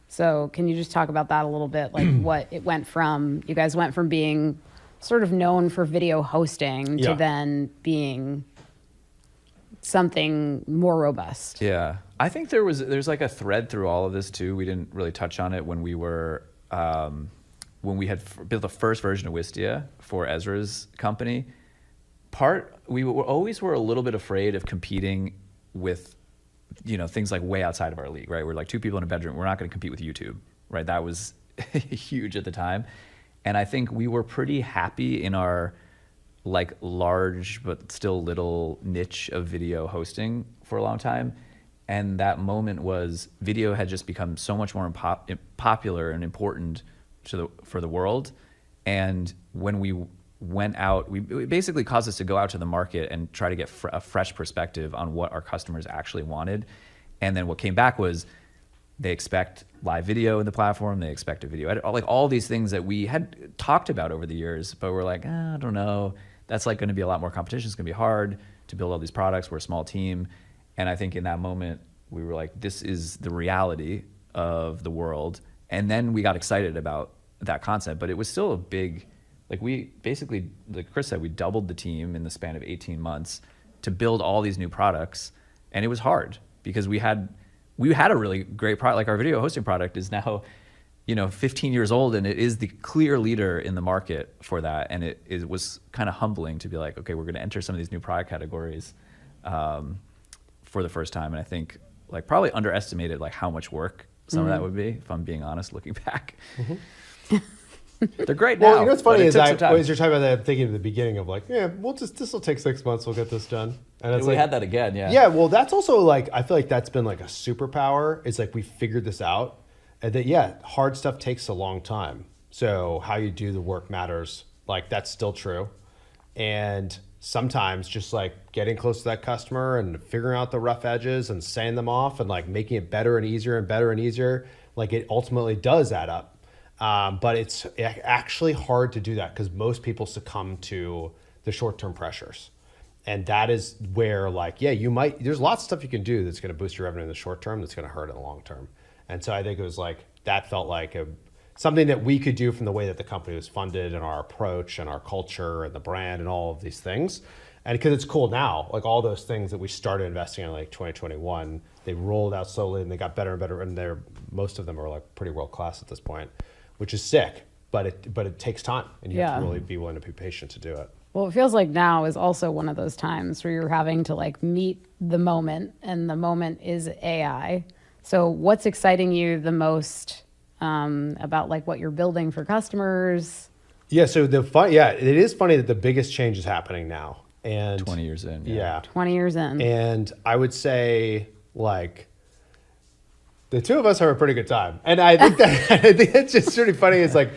Speaker 1: So can you just talk about that a little bit? Like what it went from, you guys went from being sort of known for video hosting to then being something more robust.
Speaker 2: Yeah, I think there's like a thread through all of this too. We didn't really touch on it when we were, when we had built the first version of Wistia for Ezra's company. We always were a little bit afraid of competing with things like way outside of our league, right? We're like two people in a bedroom. We're not going to compete with YouTube, right? That was huge at the time. And I think we were pretty happy in our like large but still little niche of video hosting for a long time. And that moment was video had just become so much more popular and important for the world. And when we went out, it basically caused us to go out to the market and try to get a fresh perspective on what our customers actually wanted. And then what came back was they expect live video in the platform, they expect a video edit, like all these things that we had talked about over the years, but we're like, I don't know, that's like going to be a lot more competition. It's going to be hard to build all these products. We're a small team. And I think in that moment, we were like, this is the reality of the world. And then we got excited about that concept, but it was still a big, like we basically, like Chris said, we doubled the team in the span of 18 months to build all these new products. And it was hard because we had a really great product. Like our video hosting product is now, 15 years old, and it is the clear leader in the market for that. And it was kind of humbling to be like, okay, we're going to enter some of these new product categories for the first time. And I think like probably underestimated like how much work some of that would be, if I'm being honest, looking back. They're great now.
Speaker 3: Well, what's funny is as you're talking about that, I'm thinking at the beginning of like, this will take 6 months, we'll get this done. And it's
Speaker 2: we had that again, yeah.
Speaker 3: Yeah, well, that's also like, I feel like that's been like a superpower. It's like we figured this out. And that, hard stuff takes a long time. So how you do the work matters like that's still true. And sometimes just like getting close to that customer and figuring out the rough edges and sanding them off and like making it better and easier and better and easier, like it ultimately does add up. But it's actually hard to do that because most people succumb to the short-term pressures. And that is where like, yeah, there's lots of stuff you can do that's going to boost your revenue in the short term that's going to hurt in the long term. And so I think it was like, that felt like something that we could do from the way that the company was funded and our approach and our culture and the brand and all of these things. And because it's cool now, like all those things that we started investing in like 2021, they rolled out slowly and they got better and better. And most of them are like pretty world-class at this point, which is sick, but it takes time and you have to really be willing to be patient to do it.
Speaker 1: Well, it feels like now is also one of those times where you're having to like meet the moment, and the moment is AI. So what's exciting you the most about like what you're building for customers?
Speaker 3: Yeah, so it is funny that the biggest change is happening now. And
Speaker 2: 20 years in.
Speaker 3: Yeah.
Speaker 1: 20 years in.
Speaker 3: And I would say like the two of us have a pretty good time. And I think it's just really funny. It's like,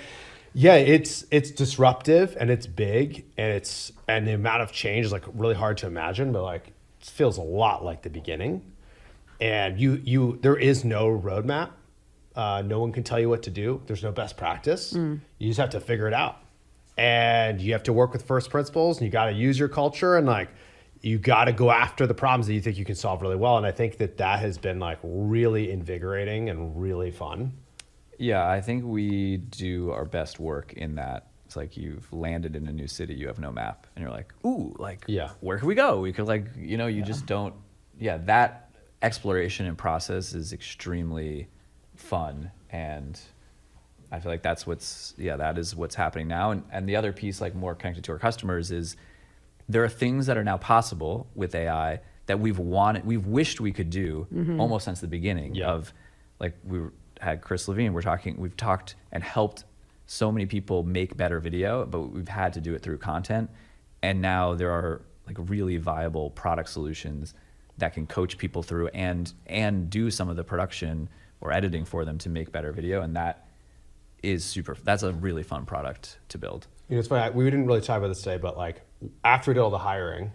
Speaker 3: yeah, it's disruptive and it's big and the amount of change is like really hard to imagine, but like it feels a lot like the beginning. And there is no roadmap. No one can tell you what to do. There's no best practice. You just have to figure it out. And you have to work with first principles and you got to use your culture and like you got to go after the problems that you think you can solve really well. And I think that has been like really invigorating and really fun.
Speaker 2: Yeah, I think we do our best work in that. It's like you've landed in a new city, you have no map, and you're like, ooh, like, where can we go? We could like, you just don't, that exploration and process is extremely fun. And I feel like that is what's happening now. And the other piece, like more connected to our customers, is there are things that are now possible with AI that we've wished we could do almost since the beginning of like had Chris Levine, we've talked and helped so many people make better video, but we've had to do it through content. And now there are like really viable product solutions that can coach people through and do some of the production or editing for them to make better video. And that's a really fun product to build.
Speaker 3: It's funny, we didn't really talk about this today, but like after we did all the hiring,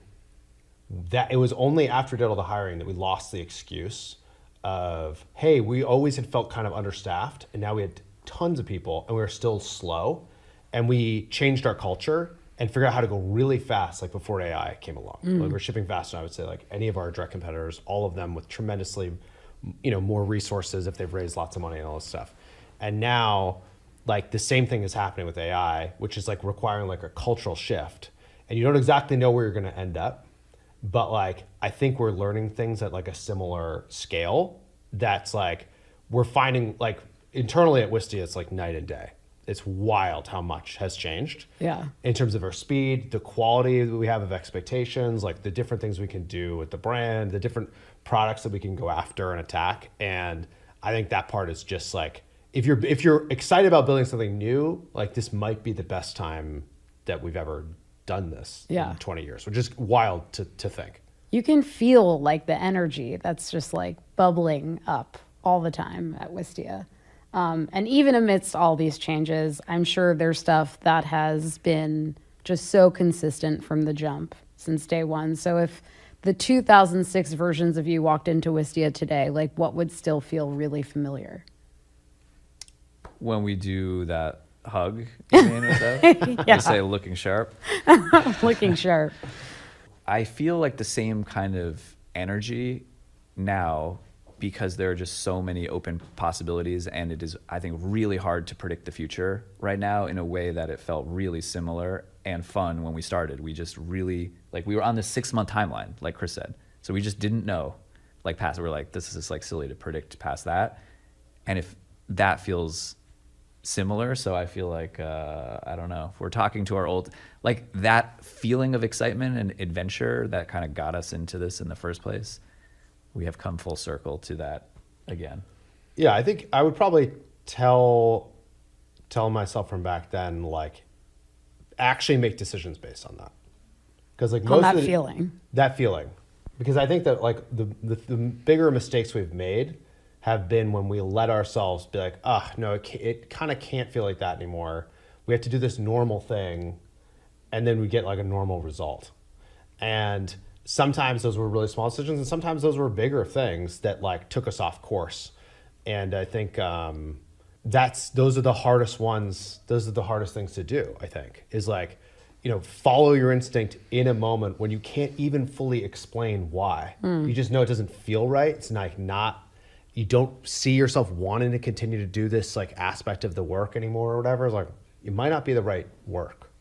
Speaker 3: it was only after we did all the hiring that we lost the excuse of, hey, we always had felt kind of understaffed and now we had tons of people and we were still slow, and we changed our culture and figured out how to go really fast like before AI came along. Like we're shipping faster, I would say, like any of our direct competitors, all of them with tremendously more resources if they've raised lots of money and all this stuff. And now like the same thing is happening with AI, which is like requiring like a cultural shift, and you don't exactly know where you're going to end up. But like, I think we're learning things at like a similar scale. That's like, we're finding like internally at Wistia, it's like night and day. It's wild how much has changed. Yeah. In terms of our speed, the quality that we have of expectations, like the different things we can do with the brand, the different products that we can go after and attack. And I think that part is just like, if you're excited about building something new, like this might be the best time that we've ever done this in 20 years, which is wild to think.
Speaker 1: You can feel like the energy that's just like bubbling up all the time at Wistia. And even amidst all these changes, I'm sure there's stuff that has been just so consistent from the jump since day one. So if the 2006 versions of you walked into Wistia today, like what would still feel really familiar?
Speaker 2: When we do that hug, you mean, with that? You say looking sharp.
Speaker 1: Looking sharp.
Speaker 2: I feel like the same kind of energy now because there are just so many open possibilities, and it is, I think, really hard to predict the future right now in a way that it felt really similar and fun when we started. We just really, like, we were on this 6-month timeline, like Chris said. So we just didn't know, like, past it. We're like, this is just like silly to predict past that. And if that feels similar, so I feel like, I don't know, if we're talking to our old, like that feeling of excitement and adventure that kind of got us into this in the first place, we have come full circle to that again.
Speaker 3: Yeah, I think I would probably tell myself from back then, like, actually make decisions based on that. Because like most
Speaker 1: of
Speaker 3: that
Speaker 1: feeling,
Speaker 3: because I think that like the bigger mistakes we've made have been when we let ourselves be like, no, it kind of can't feel like that anymore. we have to do this normal thing, and then we get like a normal result. And sometimes those were really small decisions, and sometimes those were bigger things that like took us off course. And I think those are the hardest ones. Those are the hardest things to do, I think, is like, follow your instinct in a moment when you can't even fully explain why. You just know it doesn't feel right. It's like you don't see yourself wanting to continue to do this like aspect of the work anymore or whatever. It's like, it might not be the right work.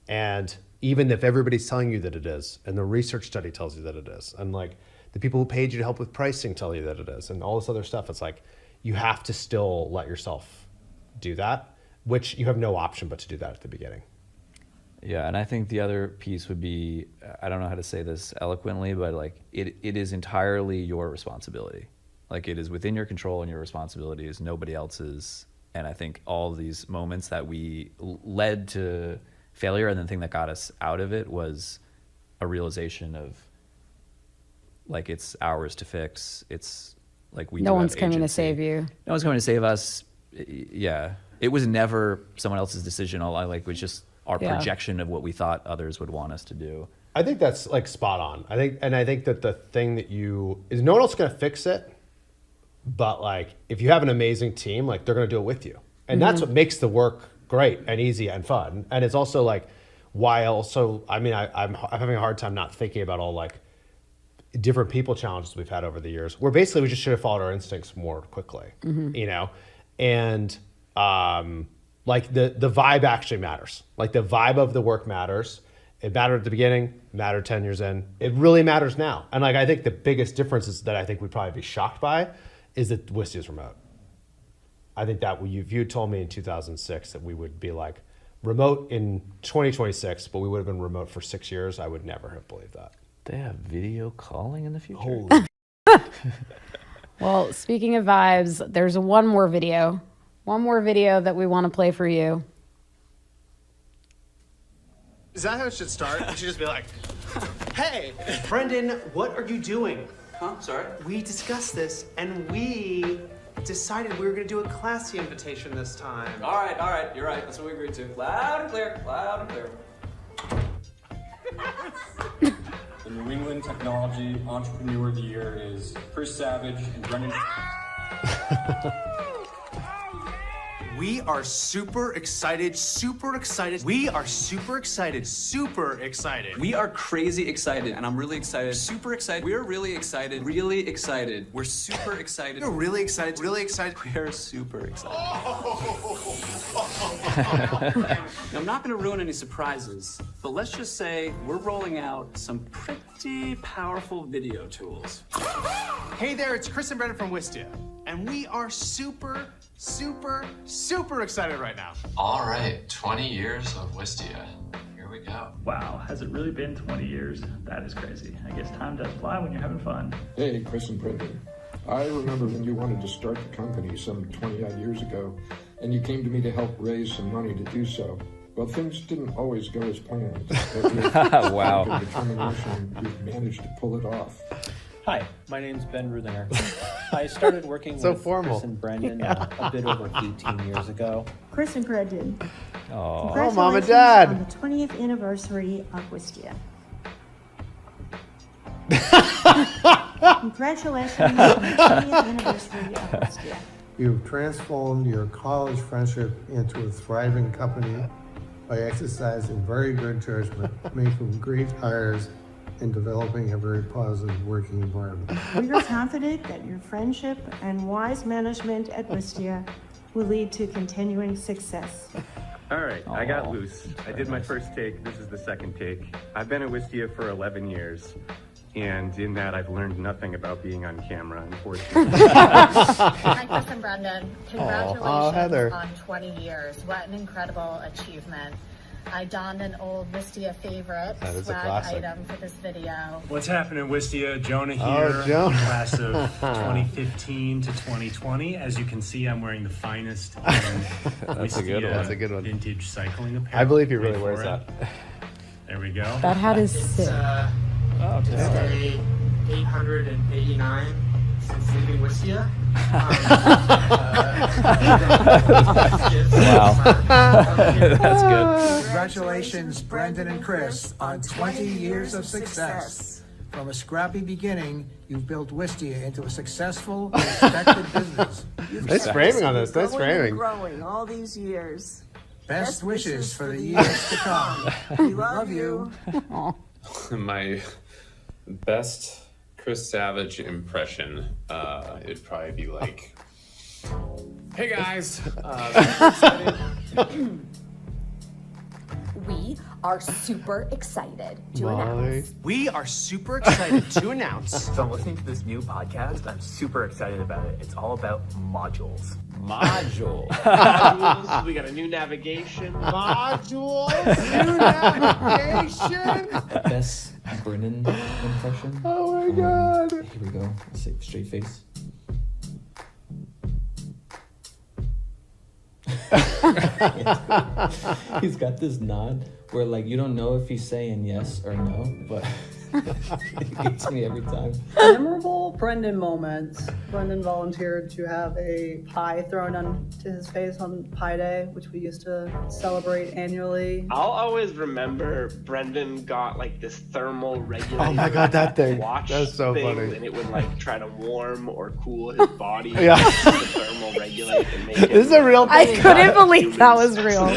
Speaker 3: And even if everybody's telling you that it is, and the research study tells you that it is, and like the people who paid you to help with pricing tell you that it is, and all this other stuff, it's like, you have to still let yourself do that, which you have no option but to do that at the beginning.
Speaker 2: Yeah, and I think the other piece would be, I don't know how to say this eloquently, but like it is entirely your responsibility. Like it is within your control and your responsibility is nobody else's. And I think all of these moments that we led to failure, and the thing that got us out of it was a realization of like, it's ours to fix. It's like
Speaker 1: no one's coming to save you.
Speaker 2: No one's coming to save us. Yeah. It was never someone else's decision. All it was just our projection of what we thought others would want us to do.
Speaker 3: I think that's like spot on. I think that the thing that is no one else going to fix it, but like if you have an amazing team, like they're going to do it with you. And that's what makes the work great and easy and fun. And it's also like I'm having a hard time not thinking about all like different people challenges we've had over the years, where basically we just should have followed our instincts more quickly, and like the vibe actually matters. Like the vibe of the work matters. It mattered at the beginning, mattered 10 years in. It really matters now. And like I think the biggest difference is that I think we'd probably be shocked by is that Wistia is remote. I think that if you had told me in 2006 that we would be like remote in 2026, but we would have been remote for 6 years, I would never have believed that.
Speaker 2: They have video calling in the future?
Speaker 3: Holy
Speaker 1: Well, speaking of vibes, there's one more video that we want to play for you.
Speaker 6: Is that how it should start? It should just be like, hey,
Speaker 9: Brendan, what are you doing?
Speaker 6: huh? Sorry?
Speaker 9: We discussed this and we decided we were going to do a classy invitation this time.
Speaker 8: All right, you're right. That's what we agreed to. Loud and clear, loud and clear. The New England Technology Entrepreneur of the Year is Chris Savage and Brendan.
Speaker 6: We are super excited. We are super excited.
Speaker 10: We are crazy excited, and I'm really excited. Super excited. We are really excited. Really excited. We're super excited.
Speaker 6: We're really excited.
Speaker 10: We are super excited. Now, I'm not going to ruin any surprises, but let's just say we're rolling out some pretty powerful video tools.
Speaker 6: Hey there, it's Chris and Brendan from Wistia, and we are super excited right now.
Speaker 11: All right, 20 years of Wistia. Here we go.
Speaker 4: Wow, has it really been 20 years? That is crazy. I guess time does fly when you're having fun.
Speaker 12: Hey, Chris and Brendan. I remember when you wanted to start the company some 20-odd years ago, and you came to me to help raise some money to do so. Well, things didn't always go as planned. But with
Speaker 2: Wow.
Speaker 12: determination, you've managed to pull it off.
Speaker 13: Hi, my name's Ben Ruthinger. I started working
Speaker 3: So
Speaker 13: with
Speaker 3: formal.
Speaker 13: Chris and Brendan a bit over 18 years ago.
Speaker 14: Chris and Brendan,
Speaker 2: Oh,
Speaker 14: congratulations
Speaker 3: Mom and Dad.
Speaker 14: on the 20th anniversary of Wistia. Congratulations on the 20th anniversary of Wistia.
Speaker 15: You've transformed your college friendship into a thriving company by exercising very good judgment, making great hires, and developing a very positive working environment.
Speaker 14: We are confident that your friendship and wise management at Wistia will lead to continuing success.
Speaker 16: All right, I got loose. I did my first take. This is the second take. I've been at Wistia for 11 years. And in that, I've learned nothing about being on camera, unfortunately.
Speaker 17: Hi, Chris and Brendan. Congratulations
Speaker 3: Heather.
Speaker 17: on 20 years. What an incredible achievement. I donned an old Wistia favorite
Speaker 3: That is a
Speaker 17: swag
Speaker 3: classic.
Speaker 17: item for this video.
Speaker 18: What's happening, Wistia? Jonah
Speaker 3: Oh,
Speaker 18: here,
Speaker 3: Jonah.
Speaker 18: class of 2015 to 2020. As you can see, I'm wearing the finest
Speaker 2: That's a good one.
Speaker 3: That's a good one.
Speaker 18: vintage cycling apparel.
Speaker 3: I believe he really
Speaker 18: Wait
Speaker 3: wears
Speaker 18: for it.
Speaker 3: that.
Speaker 18: There we go.
Speaker 1: That hat is sick.
Speaker 18: Oh,
Speaker 9: Today, 889
Speaker 19: since leaving Wistia.
Speaker 2: That's good.
Speaker 20: Congratulations, Brendan and Chris, on 20 years of success. From a scrappy beginning, you've built Wistia into a successful, respected business.
Speaker 3: Nice framing on this. Nice framing.
Speaker 21: Growing all these years.
Speaker 20: Best wishes for the years to come. We love you.
Speaker 22: My best Chris Savage impression, it'd probably be like, "Hey guys,
Speaker 23: we are super excited to announce.
Speaker 9: We are super excited to announce.
Speaker 24: So I'm listening to this new podcast. I'm super excited about it. It's all about modules.
Speaker 9: Modules. We got a new navigation. Modules. New navigation.
Speaker 25: Best Brendan impression.
Speaker 3: Oh my god.
Speaker 25: Here we go. Let's say straight face. He's got this nod where like you don't know if he's saying yes or no, but it gets me every time.
Speaker 26: Memorable Brendan moments. Brendan volunteered to have a pie thrown onto his face on Pie Day, which we used to celebrate annually.
Speaker 9: I'll always remember Brendan got like this thermal regulator.
Speaker 3: Oh my god, that thing.
Speaker 9: Watch
Speaker 3: That's so
Speaker 9: thing,
Speaker 3: funny.
Speaker 9: And it would like try to warm or cool his body.
Speaker 3: Yeah.
Speaker 9: The thermal regulate and make it.
Speaker 3: This is a real
Speaker 1: I
Speaker 3: thing.
Speaker 1: couldn't believe that was real.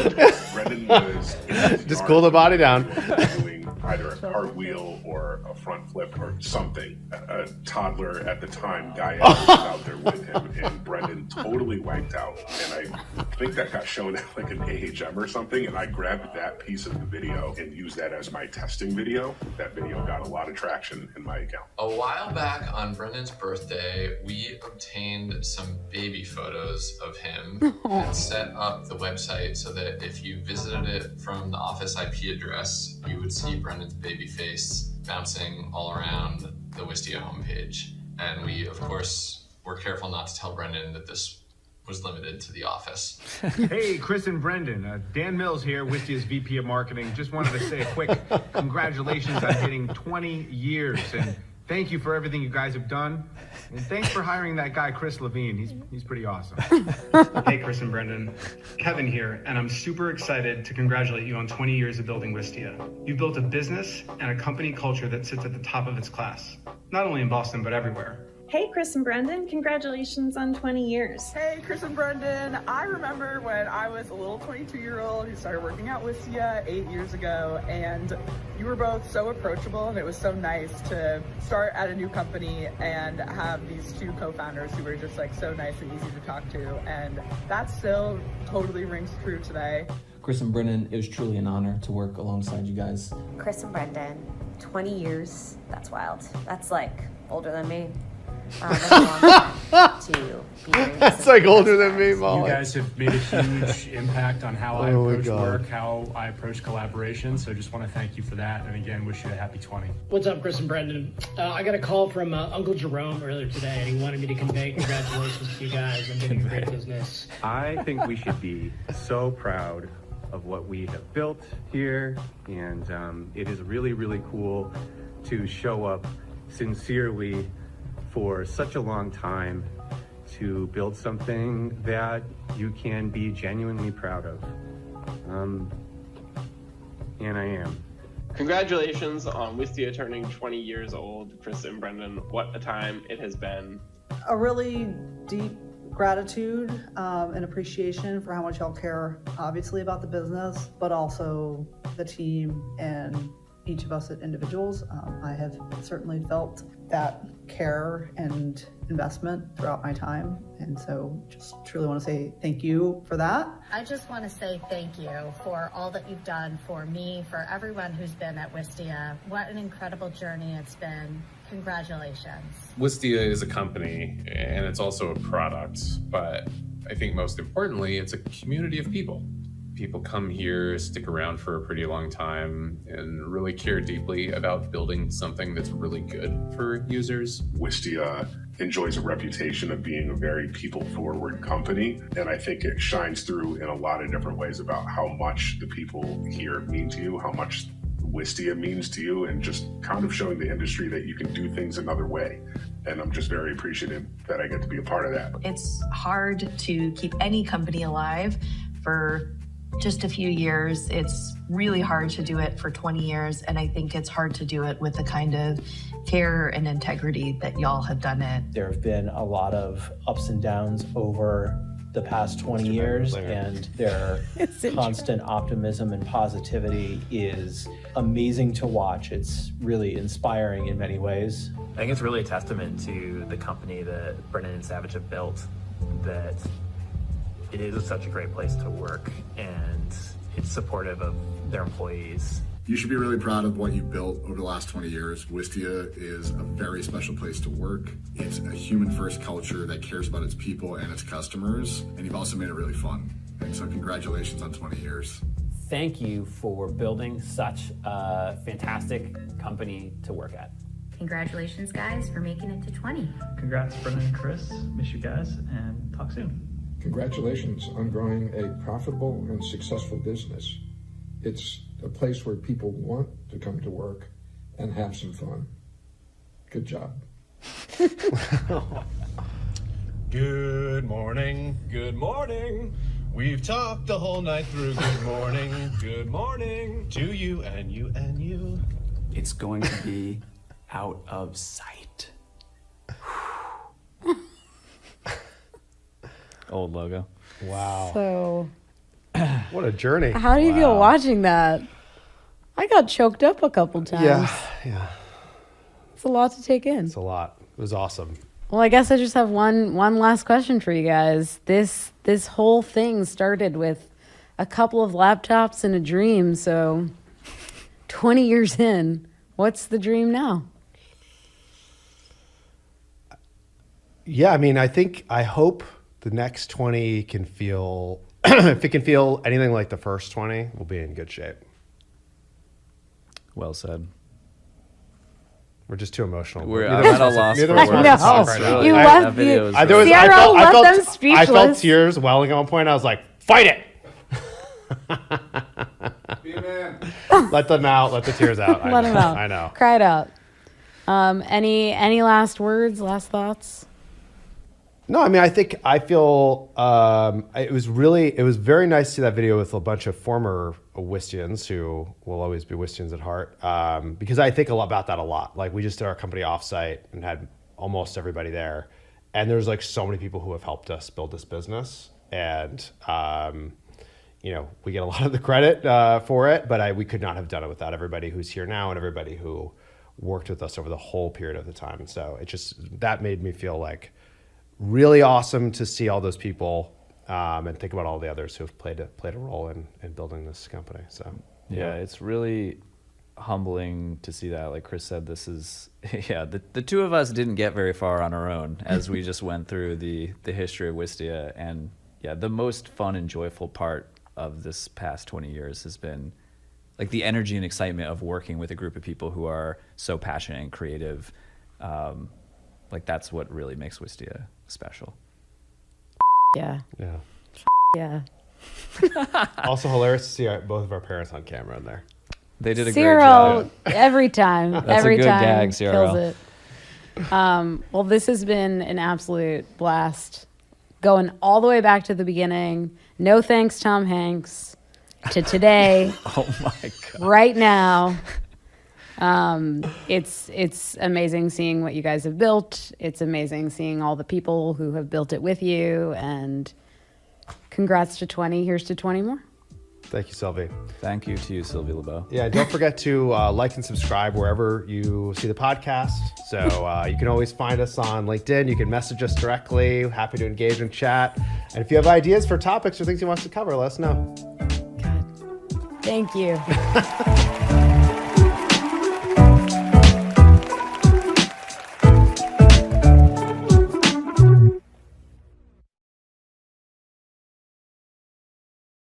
Speaker 27: Brendan was
Speaker 3: Just cool the body down.
Speaker 27: doing either a cartwheel or a front flip or something. A toddler at the time, Diane, was out there with him, and Brendan totally wiped out. And I think that got shown at like an AHM or something, and I grabbed that piece of the video and used that as my testing video. That video got a lot of traction in my account.
Speaker 11: A while back on Brendan's birthday, we obtained some baby photos of him and set up the website so that if you visited it from the office IP address, you would see Brendan's baby face bouncing all around the Wistia homepage. And we, of course, were careful not to tell Brendan that this was limited to the office.
Speaker 5: Hey, Chris and Brendan. Dan Mills here, Wistia's VP of Marketing. Just wanted to say a quick congratulations on hitting 20 years. And thank you for everything you guys have done. And thanks for hiring that guy, Chris Levine. He's pretty awesome.
Speaker 28: Hey, Chris and Brendan. Kevin here, and I'm super excited to congratulate you on 20 years of building Wistia. You've built a business and a company culture that sits at the top of its class, not only in Boston, but everywhere.
Speaker 29: Hey, Chris and Brendan, congratulations on 20 years.
Speaker 30: Hey, Chris and Brendan. I remember when I was a little 22-year-old who started working at Wistia 8 years ago, and you were both so approachable, and it was so nice to start at a new company and have these two co-founders who were just like so nice and easy to talk to, and that still totally rings true today.
Speaker 25: Chris and Brendan, it was truly an honor to work alongside you guys.
Speaker 23: Chris and Brendan, 20 years. That's wild. That's like older than me. That's a long time to be doing
Speaker 3: That's
Speaker 23: this
Speaker 3: like
Speaker 23: with
Speaker 3: older
Speaker 23: best
Speaker 3: than me,
Speaker 23: friends.
Speaker 3: Molly.
Speaker 28: You guys have made a huge impact on how I
Speaker 3: Oh my
Speaker 28: approach
Speaker 3: God.
Speaker 28: work, how I approach collaboration. So just want to thank you for that. And again, wish you a happy 20.
Speaker 31: What's up, Chris and Brendan? I got a call from Uncle Jerome earlier today, and he wanted me to convey congratulations to you guys on building a great business.
Speaker 16: I think we should be so proud of what we have built here, and it is really, really cool to show up sincerely for such a long time to build something that you can be genuinely proud of. And I am.
Speaker 9: Congratulations on Wistia turning 20 years old, Chris and Brendan. What a time it has been.
Speaker 26: A really deep gratitude and appreciation for how much y'all care, obviously, about the business, but also the team and each of us as individuals. I have certainly felt that care and investment throughout my time. And so just truly want to say thank you for that.
Speaker 17: I just want to say thank you for all that you've done for me, for everyone who's been at Wistia. What an incredible journey it's been. Congratulations.
Speaker 22: Wistia is a company and it's also a product, but I think most importantly, it's a community of people. People come here, stick around for a pretty long time, and really care deeply about building something that's really good for users.
Speaker 27: Wistia enjoys a reputation of being a very people-forward company, and I think it shines through in a lot of different ways about how much the people here mean to you, how much Wistia means to you, and just kind of showing the industry that you can do things another way. And I'm just very appreciative that I get to be a part of that.
Speaker 4: It's hard to keep any company alive for just a few years. It's really hard to do it for 20 years. And I think it's hard to do it with the kind of care and integrity that y'all have done it.
Speaker 25: There have been a lot of ups and downs over the past 20 years, and their constant optimism and positivity is amazing to watch. It's really inspiring in many ways.
Speaker 24: I think it's really a testament to the company that Brendan and Savage have built, that it is such a great place to work and it's supportive of their employees.
Speaker 6: You should be really proud of what you've built over the last 20 years. Wistia is a very special place to work. It's a human-first culture that cares about its people and its customers, and you've also made it really fun. And so congratulations on 20 years.
Speaker 7: Thank you for building such a fantastic company to work at.
Speaker 8: Congratulations, guys, for making it to 20.
Speaker 24: Congrats, Brendan and Chris. Miss you guys, and talk soon.
Speaker 10: Congratulations on growing a profitable and successful business. It's a place where people want to come to work and have some fun. Good job.
Speaker 12: Good morning. Good morning. We've talked the whole night through. Good morning. Good morning to you and you and you.
Speaker 24: It's going to be out of sight.
Speaker 2: Old logo.
Speaker 3: Wow.
Speaker 1: So,
Speaker 3: what a journey.
Speaker 1: how do you feel watching that? I got choked up a couple times.
Speaker 3: Yeah.
Speaker 1: It's a lot to take in.
Speaker 3: It's a lot. It was awesome.
Speaker 1: Well, I guess I just have one last question for you guys. This whole thing started with a couple of laptops and a dream. So 20 years in, what's the dream now?
Speaker 3: Yeah, I mean, I hope the next 20 can feel, if it can feel anything like the first 20, we'll be in good shape.
Speaker 2: Well said.
Speaker 3: We're just too emotional.
Speaker 2: I'm at a loss for words.
Speaker 3: Right now.
Speaker 1: You left the them speechless.
Speaker 3: I felt tears welling at one point. I was like, fight it.
Speaker 5: Be a man.
Speaker 3: Let them out. Let the tears out.
Speaker 1: Let them out.
Speaker 3: I know.
Speaker 1: Cry it out. Any last words, last thoughts?
Speaker 3: No, I mean, I feel it was very nice to see that video with a bunch of former Wistians who will always be Wistians at heart, because I think about that a lot. Like, we just did our company offsite and had almost everybody there, and there's like so many people who have helped us build this business, and we get a lot of the credit for it, but we could not have done it without everybody who's here now and everybody who worked with us over the whole period of the time. And so that made me feel like really awesome to see all those people and think about all the others who have played a role in building this company. So
Speaker 2: yeah, it's really humbling to see that. Like Chris said, this is the two of us didn't get very far on our own as we just went through the history of Wistia. And the most fun and joyful part of this past 20 years has been like the energy and excitement of working with a group of people who are so passionate and creative. Like, that's what really makes Wistia special.
Speaker 1: Yeah.
Speaker 3: Also hilarious to see both of our parents on camera in there.
Speaker 2: They did a great job.
Speaker 1: Every time.
Speaker 2: That's
Speaker 1: every
Speaker 2: a good
Speaker 1: time
Speaker 2: gag, Cyril.
Speaker 1: kills it. Well, this has been an absolute blast. Going all the way back to the beginning. No thanks, Tom Hanks. To today.
Speaker 2: Oh my God.
Speaker 1: Right now. It's amazing seeing what you guys have built. It's amazing seeing all the people who have built it with you, and congrats to 20. Here's to 20 more.
Speaker 3: Thank you, Sylvie.
Speaker 2: Thank you to you, Sylvie LeBeau.
Speaker 3: Yeah, don't forget to like and subscribe wherever you see the podcast. So you can always find us on LinkedIn. You can message us directly. Happy to engage and chat. And if you have ideas for topics or things you want us to cover, let us know.
Speaker 1: God. Thank you.